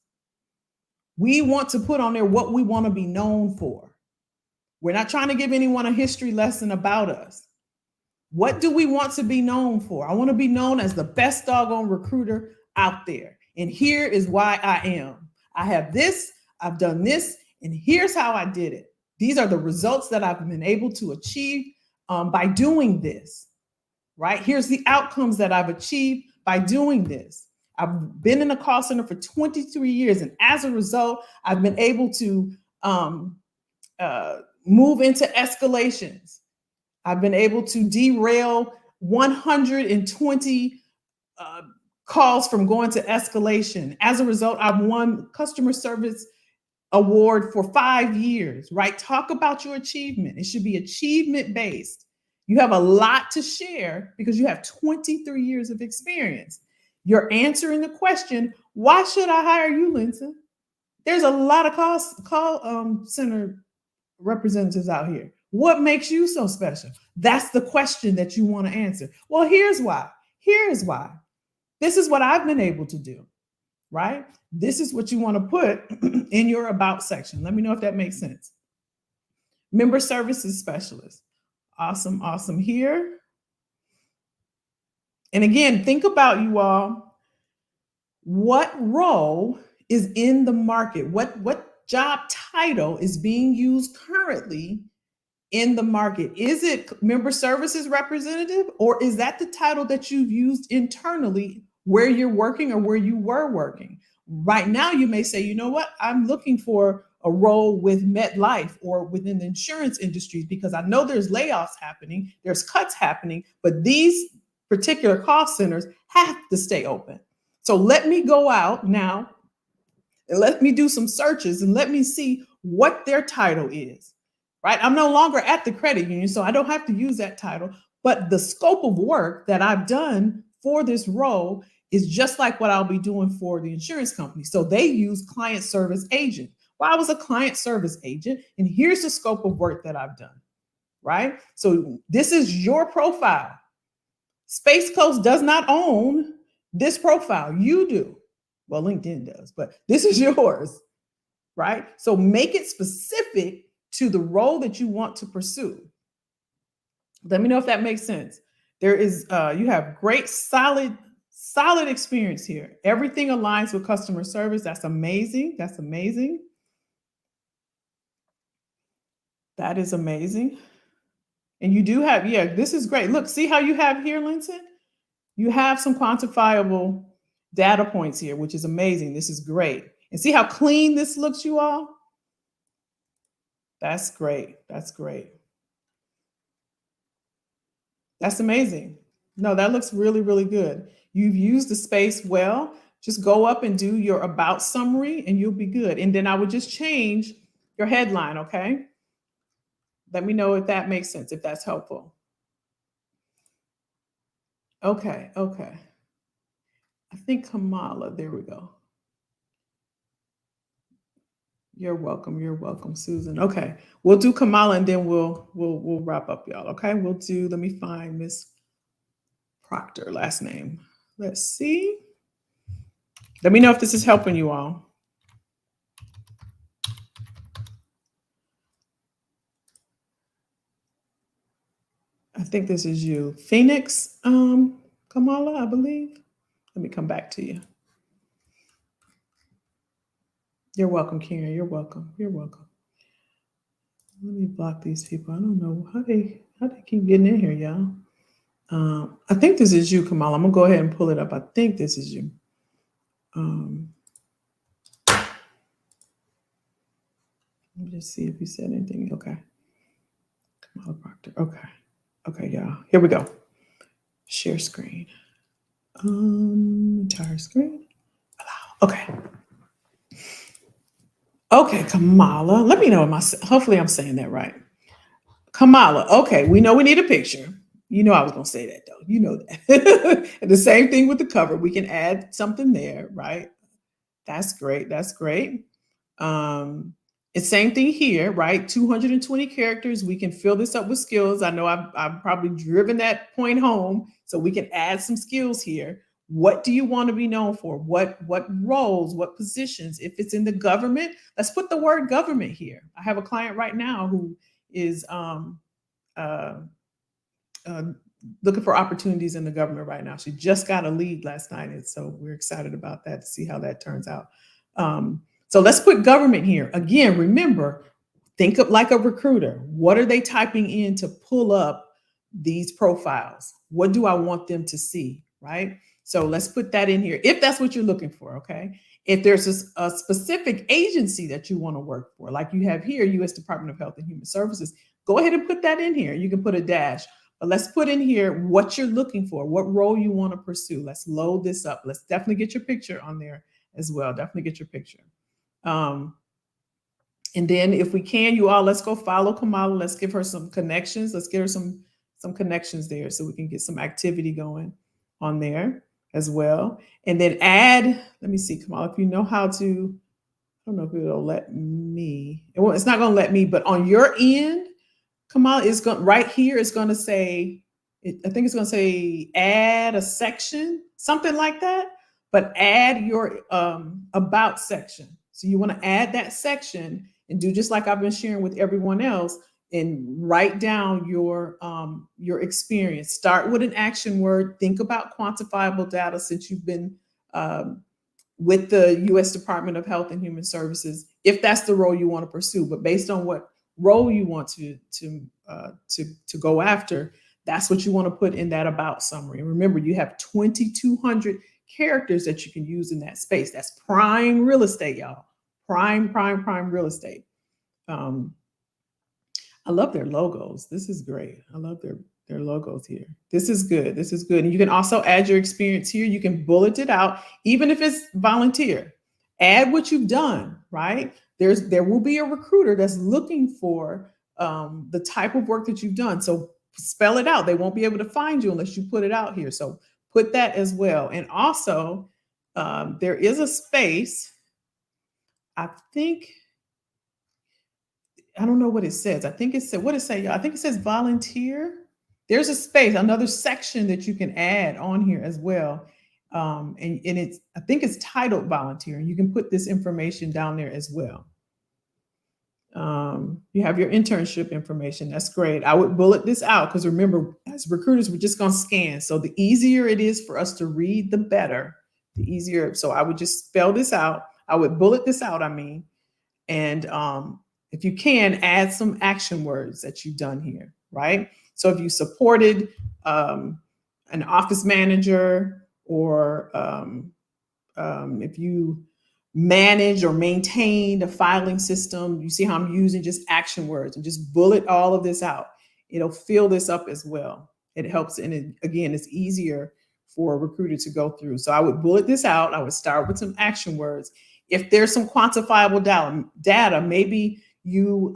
We want to put on there what we want to be known for. We're not trying to give anyone a history lesson about us. What do we want to be known for? I want to be known as the best doggone recruiter out there. And here is why I am. I have this, I've done this, and here's how I did it. These are the results that I've been able to achieve by doing this, right? Here's the outcomes that I've achieved by doing this. I've been in a call center for 23 years, and as a result, I've been able to move into escalations. I've been able to derail 120 calls from going to escalation. As a result, I've won customer service award for 5 years, right? Talk about your achievement. It should be achievement based. You have a lot to share because you have 23 years of experience. You're answering the question, why should I hire you, Linsa? There's a lot of call center representatives out here. What makes you so special? That's the question that you want to answer. Well, here's why. Here's why. This is what I've been able to do, right? This is what you want to put in your about section. Let me know if that makes sense. Member services specialist. Awesome, awesome here. And again, think about, you all, what role is in the market? What job title is being used currently in the market? Is it member services representative, or is that the title that you've used internally where you're working or where you were working? Right now, you may say, you know what, I'm looking for a role with MetLife or within the insurance industries because I know there's layoffs happening, there's cuts happening, but these particular cost centers have to stay open. So let me go out now and let me do some searches and let me see what their title is, right? I'm no longer at the credit union, so I don't have to use that title, but the scope of work that I've done for this role is just like what I'll be doing for the insurance company. So they use client service agent. Well, I was a client service agent, and here's the scope of work that I've done, right? So this is your profile. Space Coast does not own this profile. You do. Well, LinkedIn does, but this is yours, right? So make it specific to the role that you want to pursue. Let me know if that makes sense. There is, you have great, solid experience here. Everything aligns with customer service. That's amazing. That's amazing. That is amazing. And you do have, yeah, this is great. Look, see how you have here, Linton? You have some quantifiable data points here, which is amazing. This is great. And see how clean this looks, you all? That's great. That's great. That's amazing. No, that looks really, really good. You've used the space well. Just go up and do your about summary and you'll be good. And then I would just change your headline, okay? Let me know if that makes sense, if that's helpful. Okay, okay. I think Kamala, there we go. You're welcome, Susan. Okay, we'll do Kamala and then we'll wrap up, y'all. Okay, we'll do. Let me find Miss Proctor last name. Let's see. Let me know if this is helping you all. I think this is you, Phoenix. Kamala, I believe. Let me come back to you. You're welcome, Karen. You're welcome. You're welcome. Let me block these people. I don't know how they keep getting in here, y'all. I think this is you, Kamala. I'm gonna go ahead and pull it up. I think this is you. Let me just see if you said anything. Okay. Kamala Proctor. Okay. Okay, y'all. Here we go. Share screen. Entire screen. Allow. Okay. Okay, Kamala. Let me know. Hopefully I'm saying that right. Kamala. Okay, we know we need a picture. You know I was going to say that, though. You know that. And the same thing with the cover. We can add something there, right? That's great. That's great. It's same thing here, right? 220 characters. We can fill this up with skills. I know I've probably driven that point home. So we can add some skills here. What do you want to be known for? What roles, what positions? If it's in the government, let's put the word government here. I have a client right now who is looking for opportunities in the government right now. She just got a lead last night, and so we're excited about that to see how that turns out. So let's put government here. Again, remember, think of like a recruiter. What are they typing in to pull up these profiles? What do I want them to see, right? So let's put that in here if that's what you're looking for, okay? If there's a specific agency that you want to work for, like you have here, U.S. Department of Health and Human Services, go ahead and put that in here. You can put a dash. But let's put in here what you're looking for, what role you want to pursue. Let's load this up. Let's definitely get your picture on there as well. Definitely get your picture. And then if we can, you all, let's go follow Kamala. Let's give her some connections. Let's get her some connections there so we can get some activity going on there as well. And then add, let me see, Kamala, if you know how to, I don't know if it'll let me. It's not going to let me, but on your end, Kamala is going right here. It's going to say, I think it's going to say add a section, something like that. But add your about section. So you want to add that section and do just like I've been sharing with everyone else, and write down your experience. Start with an action word. Think about quantifiable data since you've been with the U.S. Department of Health and Human Services, if that's the role you want to pursue. But based on what role you want to to go after, that's what you want to put in that about summary. And remember, you have 2,200 characters that you can use in that space. That's prime real estate, y'all. Prime real estate. Um, I love their logos. This is great. I love their logos here. This is good. This is good. And you can also add your experience here. You can bullet it out, even if it's volunteer. Add what you've done, right? There will be a recruiter that's looking for the type of work that you've done. So spell it out. They won't be able to find you unless you put it out here. So put that as well. And also, there is a space. I think I don't know what it says. I think it said, what did it say, y'all? I think it says volunteer. There's a space, another section that you can add on here as well. And it's, I think it's titled volunteer. And you can put this information down there as well. You have your internship information. That's great. I would bullet this out because remember, as recruiters, we're just going to scan. So the easier it is for us to read, the better. The easier. So I would just spell this out. I would bullet this out, I mean. And if you can, add some action words that you've done here, right? So if you supported an office manager, or if you manage or maintain a filing system, you see how I'm using just action words, and just bullet all of this out. It'll fill this up as well. It helps, and again, it's easier for a recruiter to go through. So I would bullet this out. I would start with some action words. If there's some quantifiable data, maybe you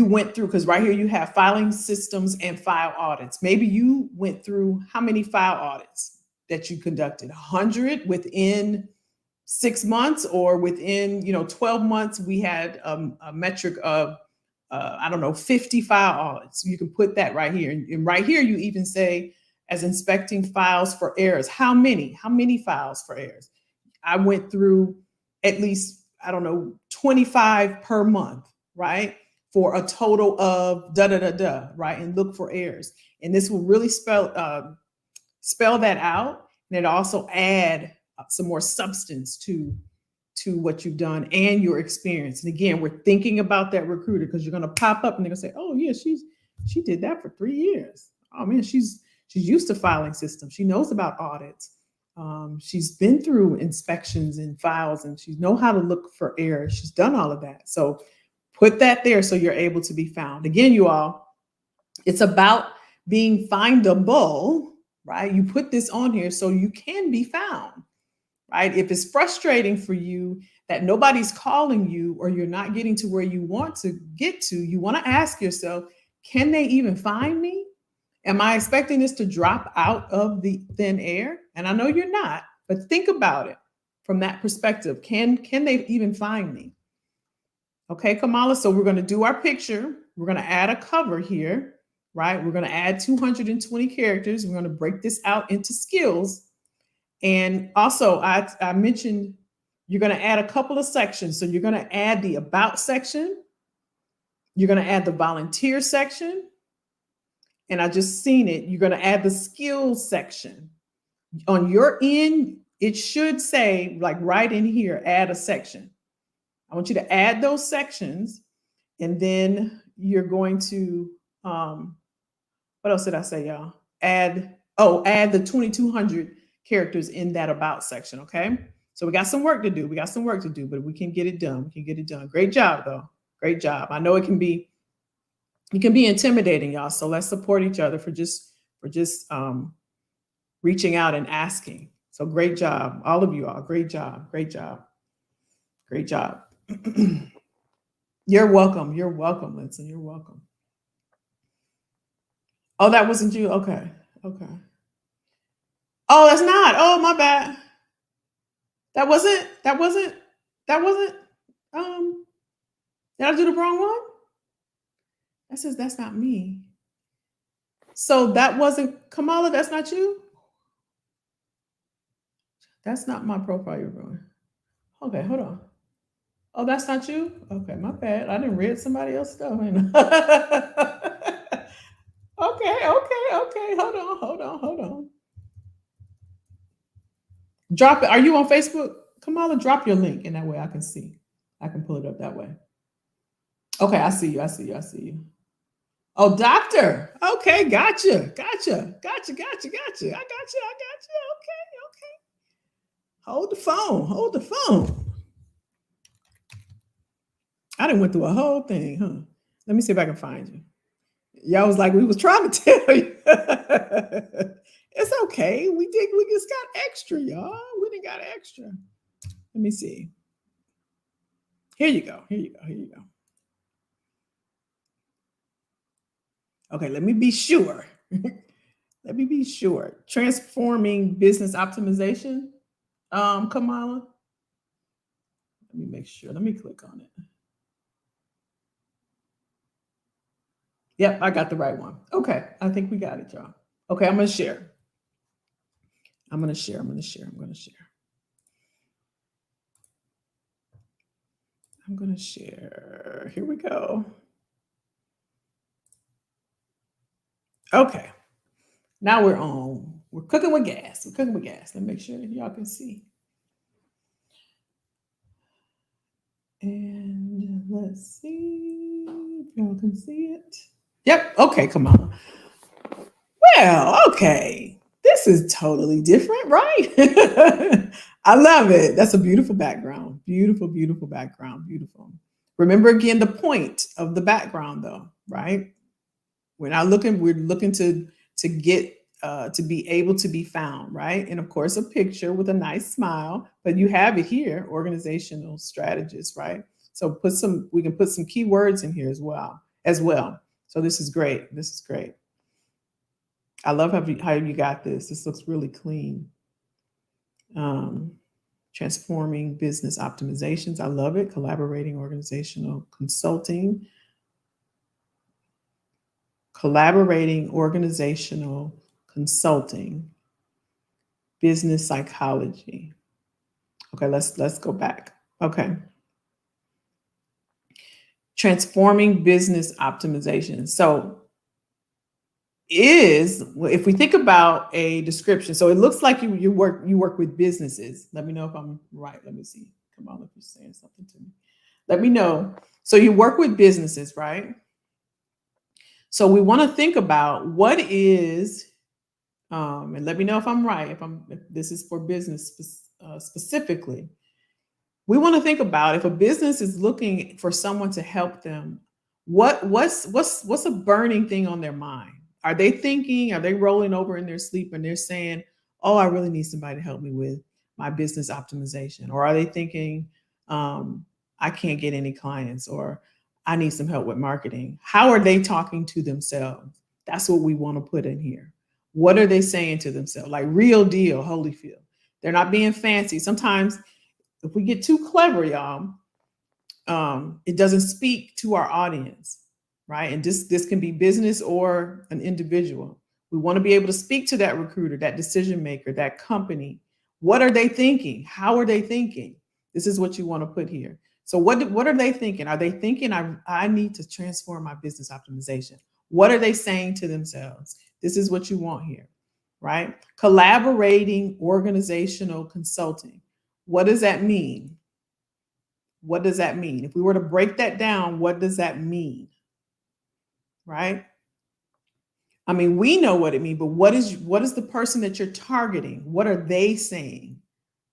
went through, because right here you have filing systems and file audits. Maybe you went through how many file audits that you conducted? 100 within 6 months, or within 12 months. We had a metric of I don't know, 50 file audits. You can put that right here, and right here you even say, as inspecting files for errors. How many files for errors? I went through at least, I don't know, 25 per month, right? For a total of right? And look for errors. And this will really spell that out. And it also add some more substance to what you've done and your experience. And again, we're thinking about that recruiter, because you're going to pop up and they're going to say, oh yeah, she did that for 3 years. Oh man, she's used to filing systems. She knows about audits. She's been through inspections and files, and she knows how to look for errors. She's done all of that. So put that there so you're able to be found. Again, you all, it's about being findable, right? You put this on here so you can be found, right? If it's frustrating for you that nobody's calling you, or you're not getting to where you want to get to, you want to ask yourself, can they even find me? Am I expecting this to drop out of the thin air? And I know you're not, but think about it from that perspective. Can they even find me? Okay, Kamala, so we're going to do our picture. We're going to add a cover here, right? We're going to add 220 characters. We're going to break this out into skills. And also, I mentioned you're going to add a couple of sections. So you're going to add the about section. You're going to add the volunteer section. And I just seen it. You're going to add the skills section. On your end, it should say, like right in here, add a section. I want you to add those sections. And then you're going to, what else did I say, y'all? Add the 2,200 characters in that about section, okay? So we got some work to do. But we can get it done. Great job, though. Great job. I know it can be intimidating, y'all. So let's support each other for just reaching out and asking. So great job, all of you all. Great job. You're welcome, Linson. You're welcome. Oh, that wasn't you. Okay. Oh, that's not. Oh, my bad. That wasn't. Did I do the wrong one? That says that's not me. So that wasn't Kamala. That's not you. That's not my profile you're going. Okay, hold on. Oh, that's not you? Okay, my bad. I didn't read somebody else's stuff. Okay. Hold on. Drop it. Are you on Facebook? Kamala, drop your link, and that way I can see. I can pull it up that way. Okay, I see you. I see you. I see you. Oh, doctor. Okay, gotcha. Gotcha. Gotcha. Gotcha. Gotcha. I got you. I got you. Okay. Okay. Hold the phone. Hold the phone. I done went through a whole thing, huh? Let me see if I can find you. Y'all was like, we was trying to tell you. It's okay. We just got extra, y'all. We didn't got extra. Let me see. Here you go. Here you go. Here you go. Okay, let me be sure. Let me be sure. Transforming business optimization. Kamala. Let me make sure. Let me click on it. Yep, I got the right one. Okay, I think we got it, y'all. Okay, I'm gonna share. I'm gonna share. I'm gonna share. I'm gonna share. I'm gonna share. Here we go. Okay. Now we're on. We're cooking with gas. We're cooking with gas. Let me make sure y'all can see. And let's see if y'all can see it. Yep. Okay, come on. Well, okay. This is totally different, right? I love it. That's a beautiful background. Beautiful, beautiful background. Beautiful. Remember again the point of the background though, right? We're looking to get to be able to be found, right? And of course, a picture with a nice smile, but you have it here, organizational strategist, right? So we can put some keywords in here as well. So this is great. This is great. I love how you got this. This looks really clean. Um, Transforming business optimizations. I love it. Collaborating organizational consulting. Collaborating organizational consulting. Business psychology. Okay, let's go back. Okay. Transforming business optimization. So if we think about a description, so it looks like you work with businesses. Let me know if I'm right. Let me see. Come on, if you're saying something to me. Let me know. So you work with businesses, right? So we want to think about what is, and let me know if I'm right. If this is for business specifically, we want to think about if a business is looking for someone to help them, what's a burning thing on their mind? Are they rolling over in their sleep and they're saying, oh, I really need somebody to help me with my business optimization? Or are they thinking, I can't get any clients, or I need some help with marketing? How are they talking to themselves? That's what we want to put in here. What are they saying to themselves? Like real deal, Holyfield. They're not being fancy. Sometimes if we get too clever, y'all, it doesn't speak to our audience, right? And this can be business or an individual. We want to be able to speak to that recruiter, that decision maker, that company. What are they thinking? How are they thinking? This is what you want to put here. So what are they thinking? Are they thinking I need to transform my business optimization? What are they saying to themselves? This is what you want here, right? Collaborating organizational consulting. What does that mean? What does that mean? If we were to break that down, what does that mean? Right? I mean, we know what it means, but what is the person that you're targeting? What are they saying?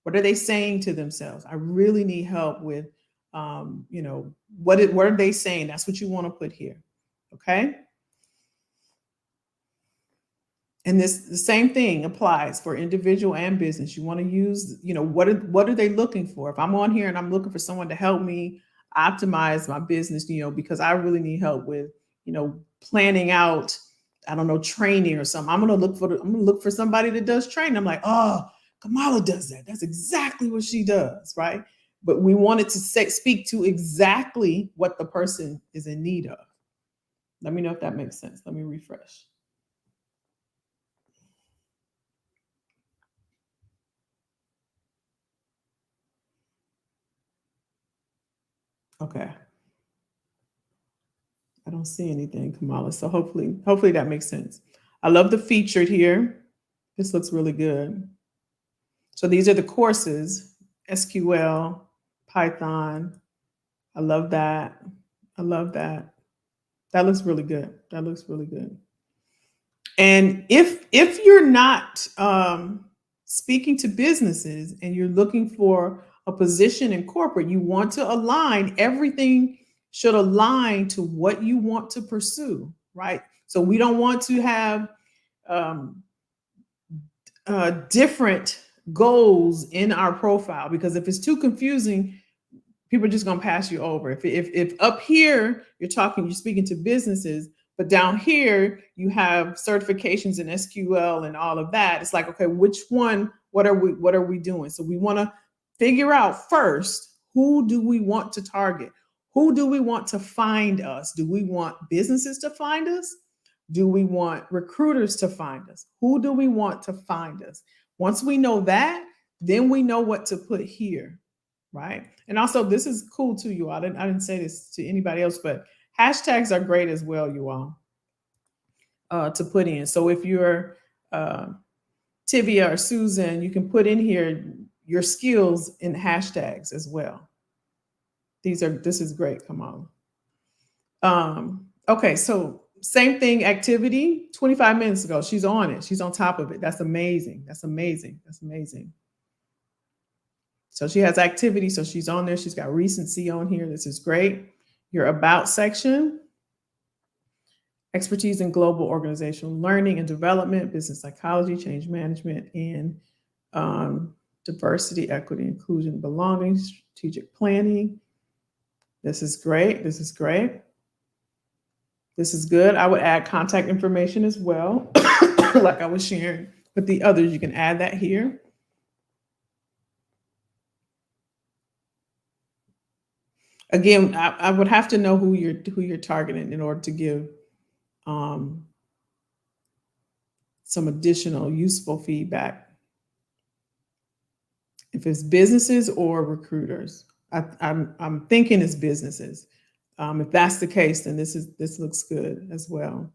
What are they saying to themselves? I really need help with, what are they saying? That's what you want to put here. Okay. And the same thing applies for individual and business. You want to use, what are they looking for? If I'm on here and I'm looking for someone to help me optimize my business, because I really need help with, planning out, I don't know, training or something. I'm gonna look for somebody that does training. I'm like, oh, Kamala does that. That's exactly what she does, right? But we wanted to speak to exactly what the person is in need of. Let me know if that makes sense. Let me refresh. Okay. I don't see anything, Kamala. So hopefully that makes sense. I love the featured here. This looks really good. So these are the courses: SQL, Python. I love that. I love that. That looks really good. That looks really good. And if you're not speaking to businesses and you're looking for a position in corporate, you want to align everything should align to what you want to pursue, right? So we don't want to have um, different goals in our profile, because if it's too confusing, people are just going to pass you over. If up here you're speaking to businesses, but down here you have certifications in SQL and all of that, it's like, okay, which one? What are we doing? So we want to figure out first, who do we want to target? Who do we want to find us? Do we want businesses to find us? Do we want recruiters to find us? Who do we want to find us? Once we know that, then we know what to put here, right? And also, this is cool too, you all. I didn't say this to anybody else, but hashtags are great as well, you all, to put in. So if you're uh, Tivia or Susan, you can put in here your skills in hashtags as well. This is great. Come on. Okay, so same thing, activity 25 minutes ago. She's on it. She's on top of it. That's amazing. That's amazing. That's amazing. So she has activity. So she's on there. She's got recency on here. This is great. Your about section, expertise in global organizational learning and development, business psychology, change management, and diversity, equity, inclusion, belonging, strategic planning. This is great. This is great. This is good. I would add contact information as well, like I was sharing with the others. You can add that here. Again, I would have to know who you're targeting in order to give some additional useful feedback. If it's businesses or recruiters, I'm thinking it's businesses. If that's the case, then this looks good as well.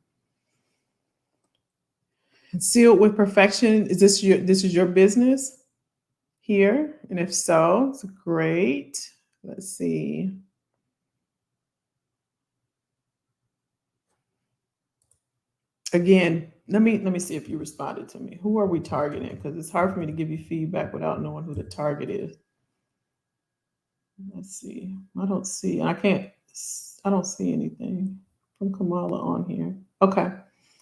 And sealed with perfection. Is this your business here? And if so, it's great. Let's see. Again, let me see if you responded to me. Who are we targeting? Because it's hard for me to give you feedback without knowing who the target is. Let's see. I don't see anything from Kamala on here. Okay.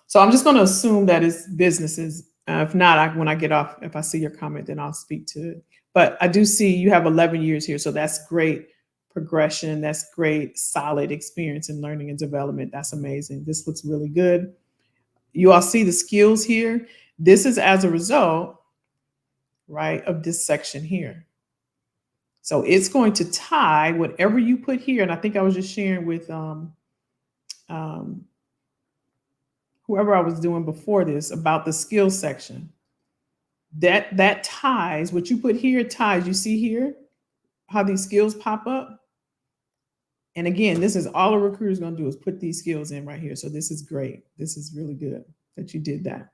So I'm just going to assume that it's businesses. If not, when I get off, if I see your comment, then I'll speak to it. But I do see you have 11 years here. So that's great progression. That's great, solid experience in learning and development. That's amazing. This looks really good. You all see the skills here. This is as a result, right, of this section here. So it's going to tie whatever you put here. And I think I was just sharing with whoever I was doing before this about the skills section. That ties, what you put here ties. You see here how these skills pop up? And again, this is all a recruiter is going to do is put these skills in right here. So this is great. This is really good that you did that.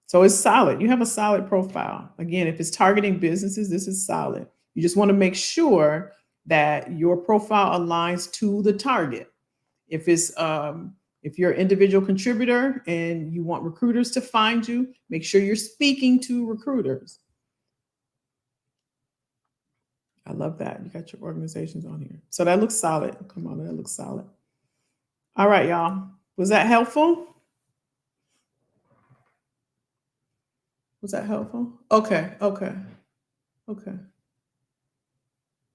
So it's solid. You have a solid profile. Again, if it's targeting businesses, this is solid. You just want to make sure that your profile aligns to the target. If you're an individual contributor and you want recruiters to find you, make sure you're speaking to recruiters. I love that. You got your organizations on here. So that looks solid. Come on, that looks solid. All right, y'all. Was that helpful? Was that helpful? Okay.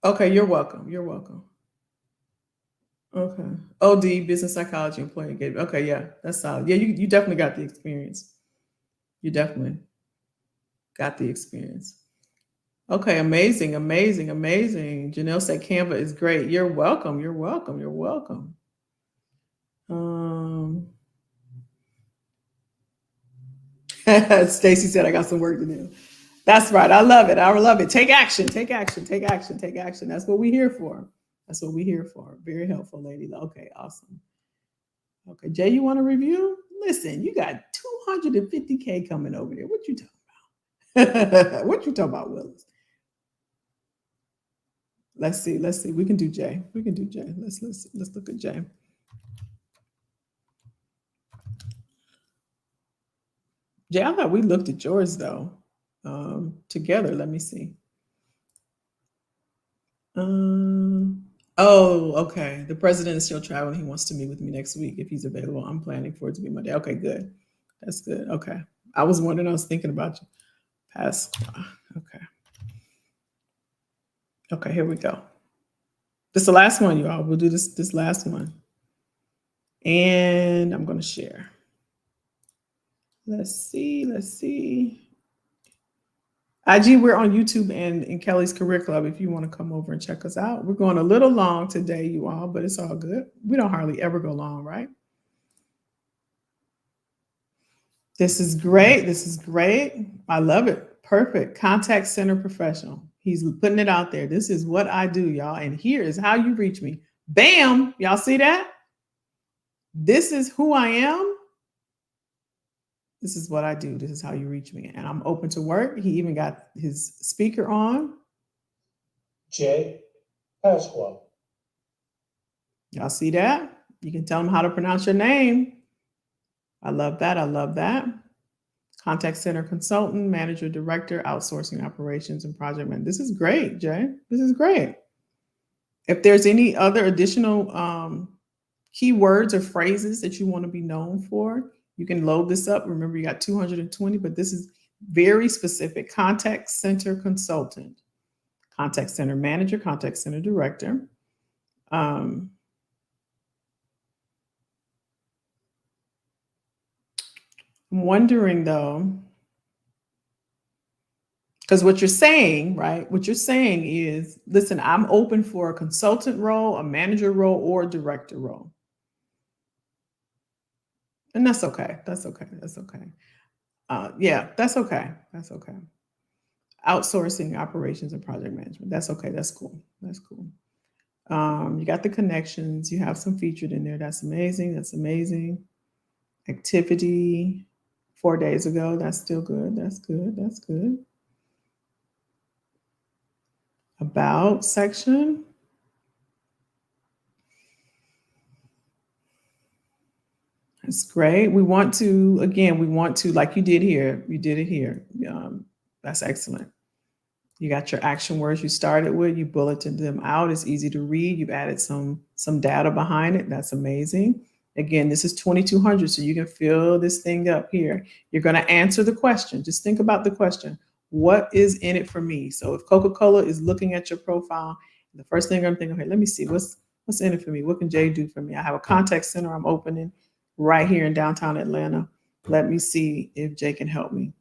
Okay, you're welcome. You're welcome. Okay. OD, business psychology, employee engagement. Okay, yeah, that's solid. Yeah, you definitely got the experience. You definitely got the experience. Okay, amazing. Janelle said Canva is great. You're welcome. Stacy said I got some work to do. That's right. I love it. Take action. That's what we're here for. Very helpful, lady. Okay, awesome. Okay, Jay, you want to review? Listen, you got 250K coming over there. What you talking about? What you talking about, Willis? Let's see. Let's see. We can do Jay. We can do Jay. Let's look at Jay. Jay, I thought we looked at yours though. Together. Let me see. Oh, okay. The president is still traveling. He wants to meet with me next week if he's available. I'm planning for it to be Monday. Okay, good. That's good. Okay. I was wondering, I was thinking about you. Pass. Okay. Okay, here we go. This is the last one, y'all. We'll do this last one. And I'm going to share. Let's see. Let's see. IG, we're on YouTube and in Kelly's Career Club if you want to come over and check us out. We're going a little long today, you all, but it's all good. We don't hardly ever go long, right? This is great. This is great. I love it. Perfect. Contact center professional. He's putting it out there. This is what I do, y'all. And here is how you reach me. Bam. Y'all see that? This is who I am. This is what I do. This is how you reach me. And I'm open to work. He even got his speaker on. Jay Pasqua. Y'all see that? You can tell him how to pronounce your name. I love that. I love that. Contact center consultant, manager, director, outsourcing operations, and project manager. This is great, Jay. This is great. If there's any other additional keywords or phrases that you want to be known for, you can load this up. Remember, you got 220, but this is very specific. Contact center consultant, contact center manager, contact center director. I'm wondering though, because what you're saying, right? What you're saying is, listen, I'm open for a consultant role, a manager role, or a director role. And that's okay. That's okay. That's okay. Yeah, that's okay. That's okay. Outsourcing operations and project management. That's okay. That's cool. That's cool. You got the connections. You have some featured in there. That's amazing. That's amazing. Activity 4 days ago. That's still good. That's good. That's good. About section. That's great. We want to, again, we want to, like you did here, you did it here. That's excellent. You got your action words you started with, you bulleted them out. It's easy to read. You've added some data behind it. That's amazing. Again, this is 2200, so you can fill this thing up here. You're going to answer the question. Just think about the question. What is in it for me? So if Coca-Cola is looking at your profile, the first thing I'm thinking, okay, let me see what's in it for me. What can Jay do for me? I have a contact center I'm opening right here in downtown Atlanta. Let me see if Jay can help me.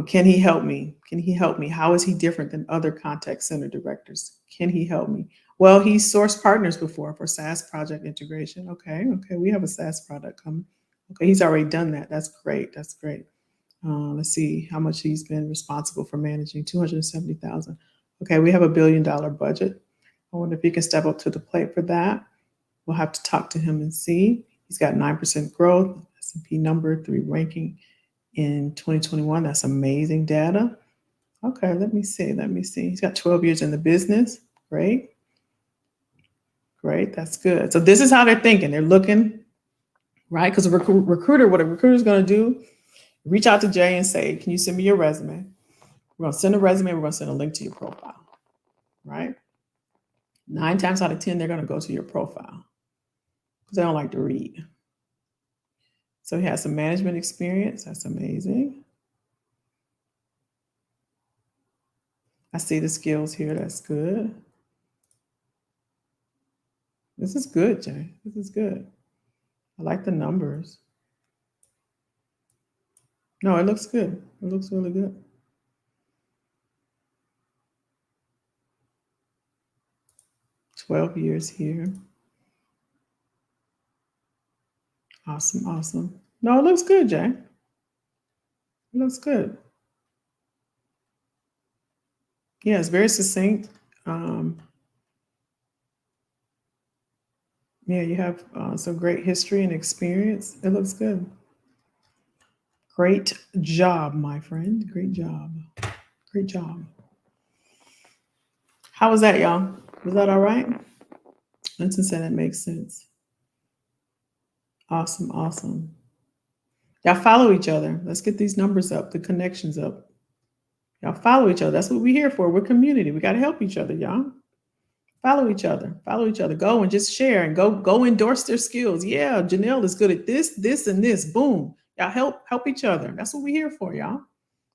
Can he help me? Can he help me? How is he different than other contact center directors? Can he help me? Well, he's sourced partners before for SaaS project integration. Okay, we have a SaaS product coming. Okay, he's already done that. That's great. That's great. Let's see how much he's been responsible for managing. 270,000. Okay, we have $1 billion budget. I wonder if he can step up to the plate for that. We'll have to talk to him and see. He's got 9% growth, S&P number 3 ranking in 2021. That's amazing data. Okay, let me see. He's got 12 years in the business. Great. That's good. So this is how they're thinking. They're looking, right? Because a recruiter, what a recruiter is going to do, reach out to Jay and say, can you send me your resume? We're going to send a resume. We're going to send a link to your profile, right? 9 times out of 10, they're going to go to your profile because they don't like to read. So he has some management experience. That's amazing. I see the skills here. That's good. This is good, Jay. This is good. I like the numbers. No, it looks good. It looks really good. $12 here. Awesome. No, it looks good, Jay. It looks good. Yeah, it's very succinct. Yeah, you have some great history and experience. It looks good. Great job, my friend. Great job. How was that, y'all? Was that all right? Vincent said that makes sense. Awesome, awesome. Y'all follow each other. Let's get these numbers up, the connections up. Y'all follow each other. That's what we're here for. We're community. We got to help each other, y'all. Follow each other. Follow each other. Go and just share and go endorse their skills. Yeah, Janelle is good at this, and this. Boom. Y'all help each other. That's what we're here for, y'all.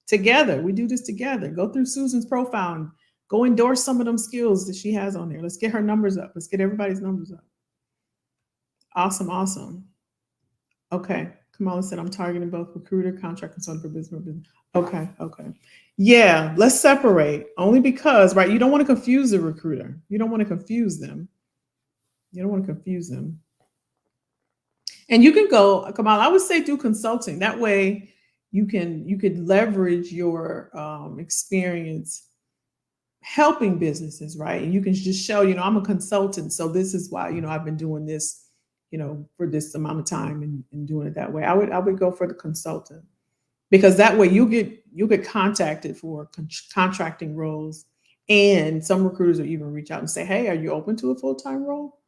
Together. We do this together. Go through Susan's profile and go endorse some of them skills that she has on there. Let's get her numbers up. Let's get everybody's numbers up. Awesome, awesome. Okay. Kamala said, I'm targeting both recruiter, contract consultant for business. Okay, okay. Yeah, let's separate. Only because, right, you don't want to confuse the recruiter. You don't want to confuse them. You don't want to confuse them. And you can go, Kamala, I would say do consulting. That way you could leverage your experience helping businesses, right? And you can just show, I'm a consultant. So this is why, I've been doing this, for this amount of time and doing it that way. I would go for the consultant, because that way you'll get contacted for contracting roles, and some recruiters will even reach out and say, hey, are you open to a full-time role?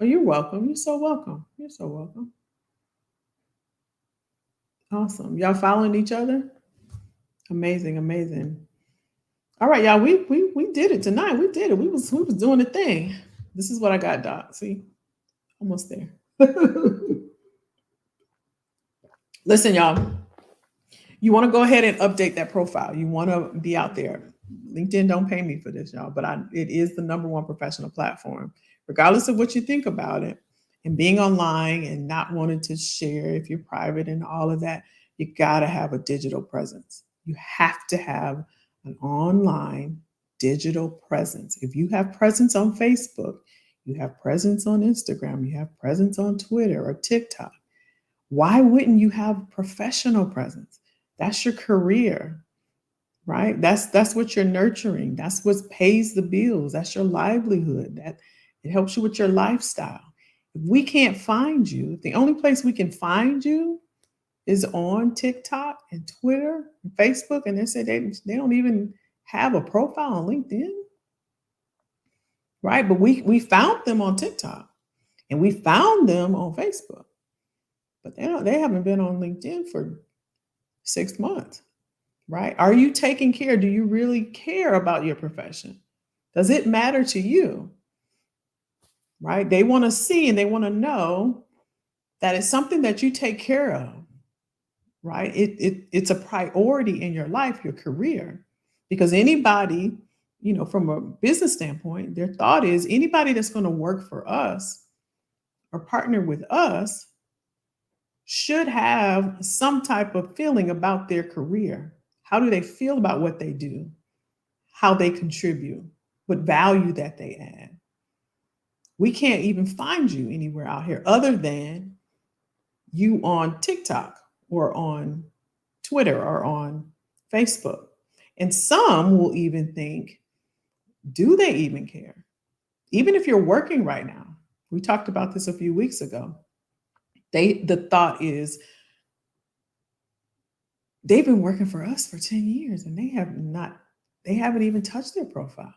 Oh, you're welcome. You're so welcome. You're so welcome. Awesome. Y'all following each other? Amazing, amazing. All right, y'all. We did it tonight. We did it. We was doing the thing. This is what I got, Doc. See, almost there. Listen, y'all. You want to go ahead and update that profile. You want to be out there. LinkedIn don't pay me for this, y'all, but it is the #1 professional platform, regardless of what you think about it. And being online and not wanting to share if you're private and all of that, you got to have a digital presence. You have to have an online digital presence. If you have presence on Facebook, you have presence on Instagram, you have presence on Twitter or TikTok, why wouldn't you have professional presence? That's your career, right? That's what you're nurturing. That's what pays the bills. That's your livelihood. That it helps you with your lifestyle. If we can't find you, the only place we can find you is on TikTok and Twitter and Facebook, and they say they don't even have a profile on LinkedIn, right? But we found them on TikTok and we found them on Facebook, but they haven't been on LinkedIn for 6 months, right? Are you taking care? Do you really care about your profession? Does it matter to you? Right? They want to see and they want to know that it's something that you take care of, right? It's a priority in your life, your career, because anybody, from a business standpoint, their thought is anybody that's going to work for us or partner with us should have some type of feeling about their career. How do they feel about what they do? How they contribute? What value that they add? We can't even find you anywhere out here other than you on TikTok or on Twitter or on Facebook. And some will even think, do they even care? Even if you're working right now. We talked about this a few weeks ago. The thought is, they've been working for us for 10 years and they haven't even touched their profile.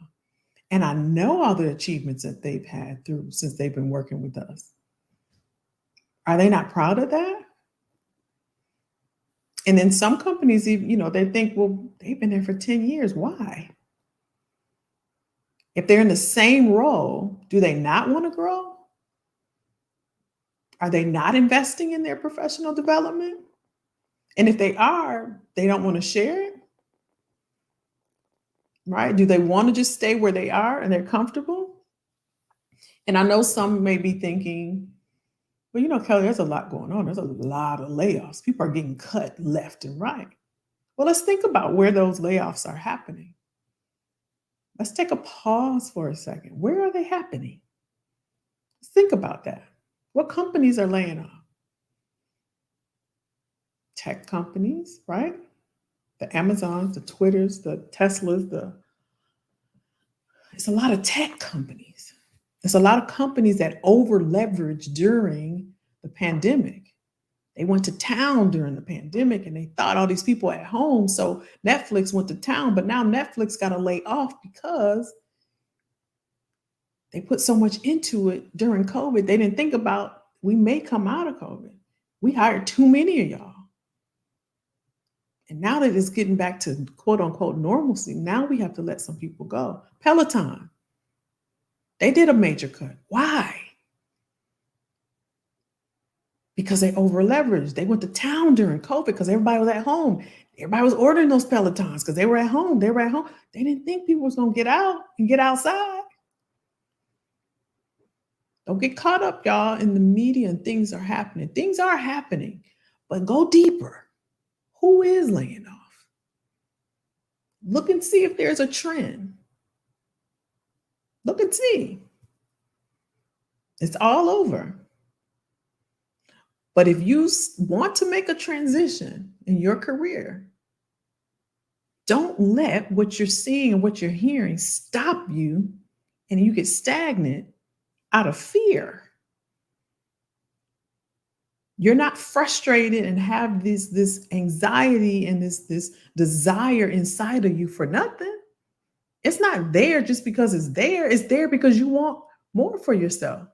And I know all the achievements that they've had since they've been working with us. Are they not proud of that? And then some companies, they think, well, they've been there for 10 years. Why? If they're in the same role, do they not want to grow? Are they not investing in their professional development? And if they are, they don't want to share it, right? Do they want to just stay where they are and they're comfortable? And I know some may be thinking, well, Kelly, there's a lot going on. There's a lot of layoffs. People are getting cut left and right. Well, let's think about where those layoffs are happening. Let's take a pause for a second. Where are they happening? Let's think about that. What companies are laying off? Tech companies, right? The Amazons, the Twitters, the Teslas, it's a lot of tech companies. There's a lot of companies that over leveraged during the pandemic. They went to town during the pandemic and they thought all these people at home. So Netflix went to town, but now Netflix got to lay off because they put so much into it during COVID. They didn't think about we may come out of COVID. We hired too many of y'all. And now that it's getting back to quote unquote normalcy, now we have to let some people go. Peloton, they did a major cut. Why? Because they over leveraged. They went to town during COVID because everybody was at home. Everybody was ordering those Pelotons because they were at home. They were at home. They didn't think people was going to get out and get outside. Don't get caught up, y'all, in the media and things are happening. Things are happening, but go deeper. Who is laying off? Look and see if there's a trend. Look and see. It's all over. But if you want to make a transition in your career, don't let what you're seeing and what you're hearing stop you and you get stagnant out of fear. You're not frustrated and have this anxiety and this desire inside of you for nothing. It's not there just because it's there. It's there because you want more for yourself.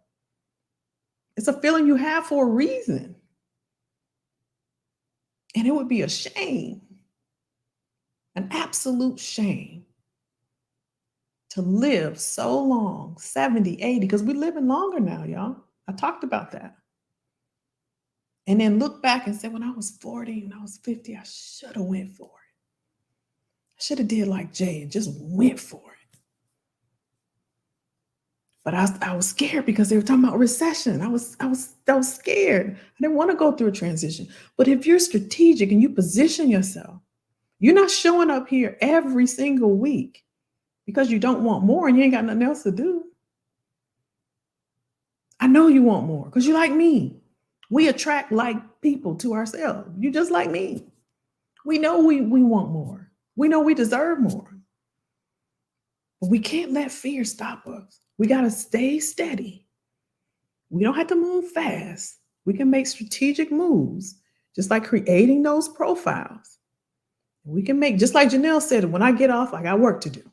It's a feeling you have for a reason. And it would be a shame, an absolute shame, to live so long, 70, 80, because we're living longer now, y'all. I talked about that. And then look back and say, when I was 40, when I was 50, I should have went for it. I should have did like Jay and just went for it. But I was scared because they were talking about recession. I was scared. I didn't want to go through a transition. But if you're strategic and you position yourself, you're not showing up here every single week because you don't want more and you ain't got nothing else to do. I know you want more because you like me. We attract like people to ourselves. You just like me. We know we want more. We know we deserve more. But we can't let fear stop us. We got to stay steady. We don't have to move fast. We can make strategic moves, just like creating those profiles. We can make, just like Janelle said, when I get off, I got work to do.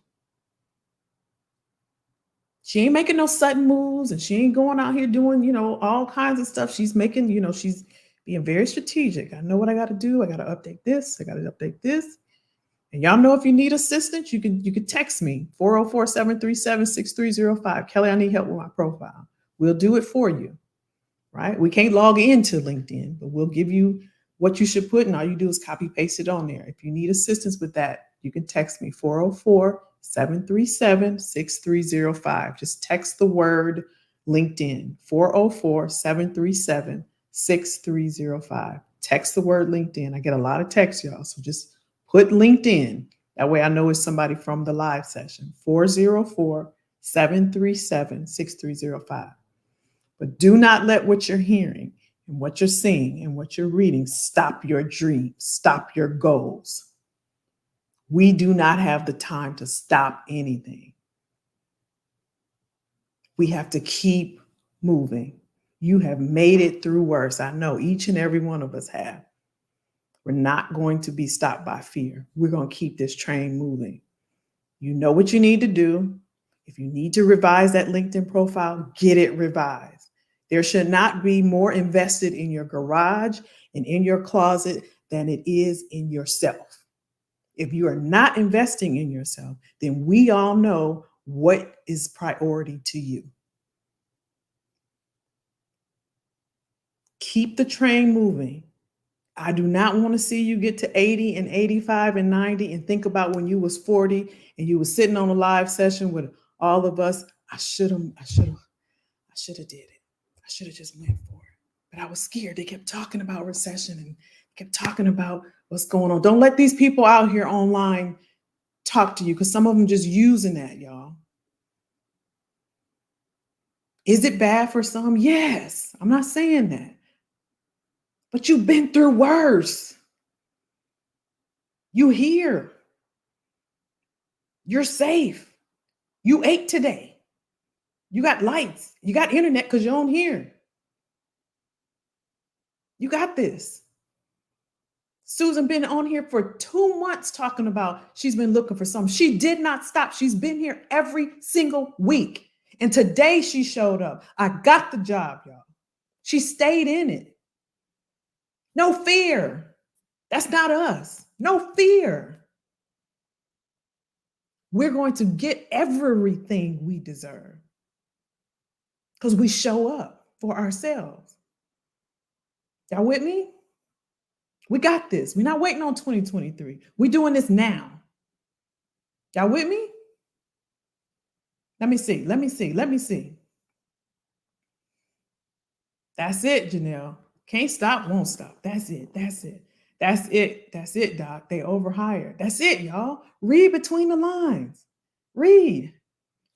She ain't making no sudden moves and she ain't going out here doing, all kinds of stuff. She's making, she's being very strategic. I know what I got to do. I got to update this. I got to update this. And y'all know if you need assistance, you can text me, 404-737-6305. Kelly, I need help with my profile. We'll do it for you, right? We can't log into LinkedIn, but we'll give you what you should put, and all you do is copy paste it on there. If you need assistance with that, you can text me, 404-737-6305. Just text the word LinkedIn, 404-737-6305. Text the word LinkedIn. I get a lot of texts, y'all, so just put LinkedIn. That way I know it's somebody from the live session, 404-737-6305. But do not let what you're hearing and what you're seeing and what you're reading stop your dreams, stop your goals. We do not have the time to stop anything. We have to keep moving. You have made it through worse. I know each and every one of us have. We're not going to be stopped by fear. We're going to keep this train moving. You know what you need to do. If you need to revise that LinkedIn profile, get it revised. There should not be more invested in your garage and in your closet than it is in yourself. If you are not investing in yourself, then we all know what is priority to you. Keep the train moving. I do not want to see you get to 80 and 85 and 90 and think about when you was 40 and you was sitting on a live session with all of us. I should have did it. I should have just went for it. But I was scared. They kept talking about recession and kept talking about what's going on. Don't let these people out here online talk to you, because some of them just using that, y'all. Is it bad for some? Yes. I'm not saying that. But you've been through worse. You here. You're safe. You ate today. You got lights. You got internet because you're on here. You got this. Susan been on here for 2 months talking about she's been looking for something. She did not stop. She's been here every single week. And today she showed up. I got the job, y'all. She stayed in it. No fear. That's not us. No fear. We're going to get everything we deserve because we show up for ourselves. Y'all with me? We got this. We're not waiting on 2023. We're doing this now. Y'all with me? Let me see. That's it, Janelle. Can't stop, won't stop. That's it, Doc. They overhired. That's it, y'all. Read between the lines. Read.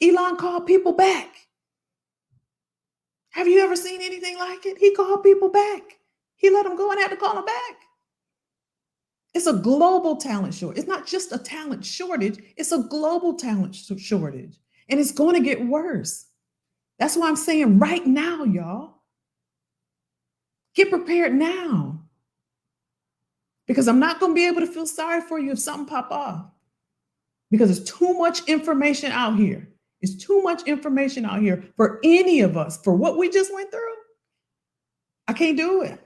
Elon called people back. Have you ever seen anything like it? He called people back. He let them go and had to call them back. It's a global talent shortage. It's not just a talent shortage. It's a global talent shortage. And it's going to get worse. That's why I'm saying right now, y'all. Get prepared now. Because I'm not going to be able to feel sorry for you if something pop off. Because there's too much information out here. It's too much information out here for any of us, for what we just went through. I can't do it.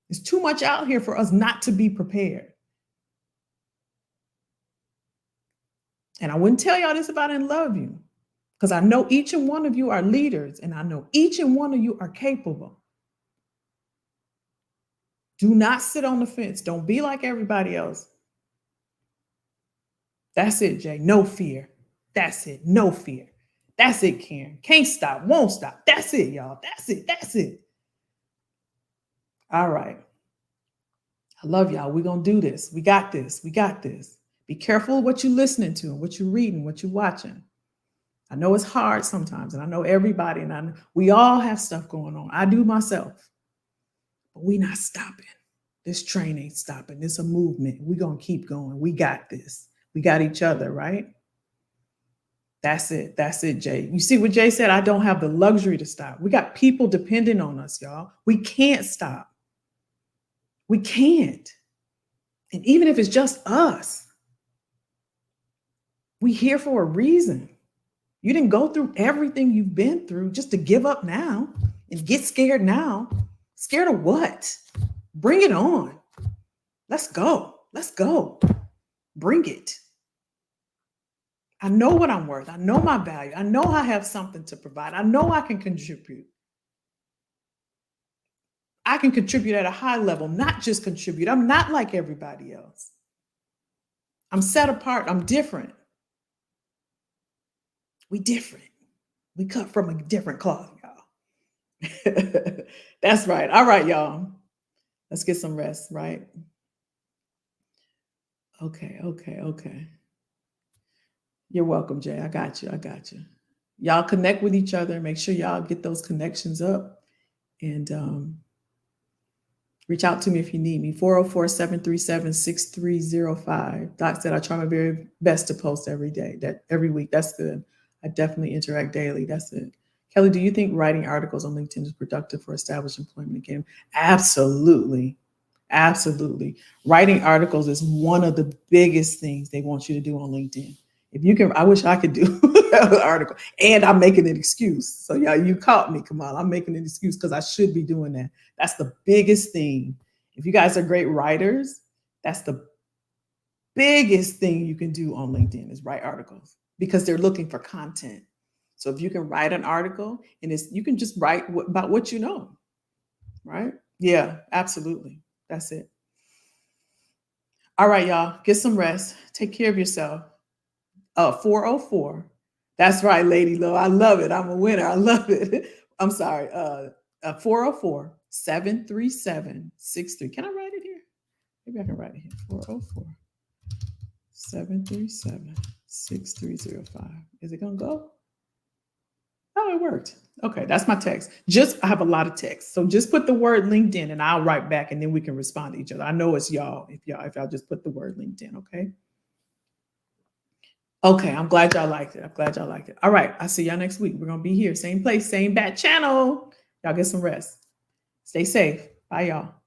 There's too much out here for us not to be prepared. And I wouldn't tell y'all this if I didn't love you, because I know each and one of you are leaders, and I know each and one of you are capable. Do not sit on the fence. Don't be like everybody else. That's it, Jay. No fear. That's it. No fear. That's it, Karen. Can't stop, won't stop. That's it, y'all. That's it. All right. I love y'all. We're going to do this. We got this. Be careful what you're listening to and what you're reading, what you're watching. I know it's hard sometimes, and I know everybody, and we all have stuff going on. I do myself. But we're not stopping. This train ain't stopping. It's a movement. We're going to keep going. We got this. We got each other, right? That's it, Jay. You see what Jay said? I don't have the luxury to stop. We got people depending on us, y'all. We can't stop. We can't. And even if it's just us, we here for a reason. You didn't go through everything you've been through just to give up now and get scared now. Scared of what? Bring it on. Let's go. Bring it. I know what I'm worth. I know my value. I know I have something to provide. I know I can contribute. I can contribute at a high level, not just contribute. I'm not like everybody else. I'm set apart. I'm different. We different. We cut from a different cloth, y'all. That's right. All right, y'all. Let's get some rest, right? Okay. You're welcome, Jay. I got you. Y'all connect with each other. Make sure y'all get those connections up. And reach out to me if you need me. 404-737-6305. Doc said I try my very best to post every week. That's good. I definitely interact daily. That's it. Kelly, do you think writing articles on LinkedIn is productive for established employment again? Absolutely. Writing articles is one of the biggest things they want you to do on LinkedIn. If you can, I wish I could do an article. And I'm making an excuse. So y'all, you caught me, Kamal. I'm making an excuse because I should be doing that. That's the biggest thing. If you guys are great writers, that's the biggest thing you can do on LinkedIn is write articles because they're looking for content. So if you can write an article and you can just write about what you know, right? Yeah, absolutely. That's it. All right, y'all, get some rest. Take care of yourself. 404. That's right, Lady Low. I love it. I'm a winner. I love it. I'm sorry. 404-737-63. Can I write it here? Maybe I can write it here. 404-737-6305. Is it going to go? Oh, it worked. Okay, that's my text. I have a lot of text. So just put the word LinkedIn and I'll write back and then we can respond to each other. I know it's y'all if y'all just put the word LinkedIn, okay? Okay, I'm glad y'all liked it. All right, I'll see y'all next week. We're going to be here. Same place, same bat channel. Y'all get some rest. Stay safe. Bye, y'all.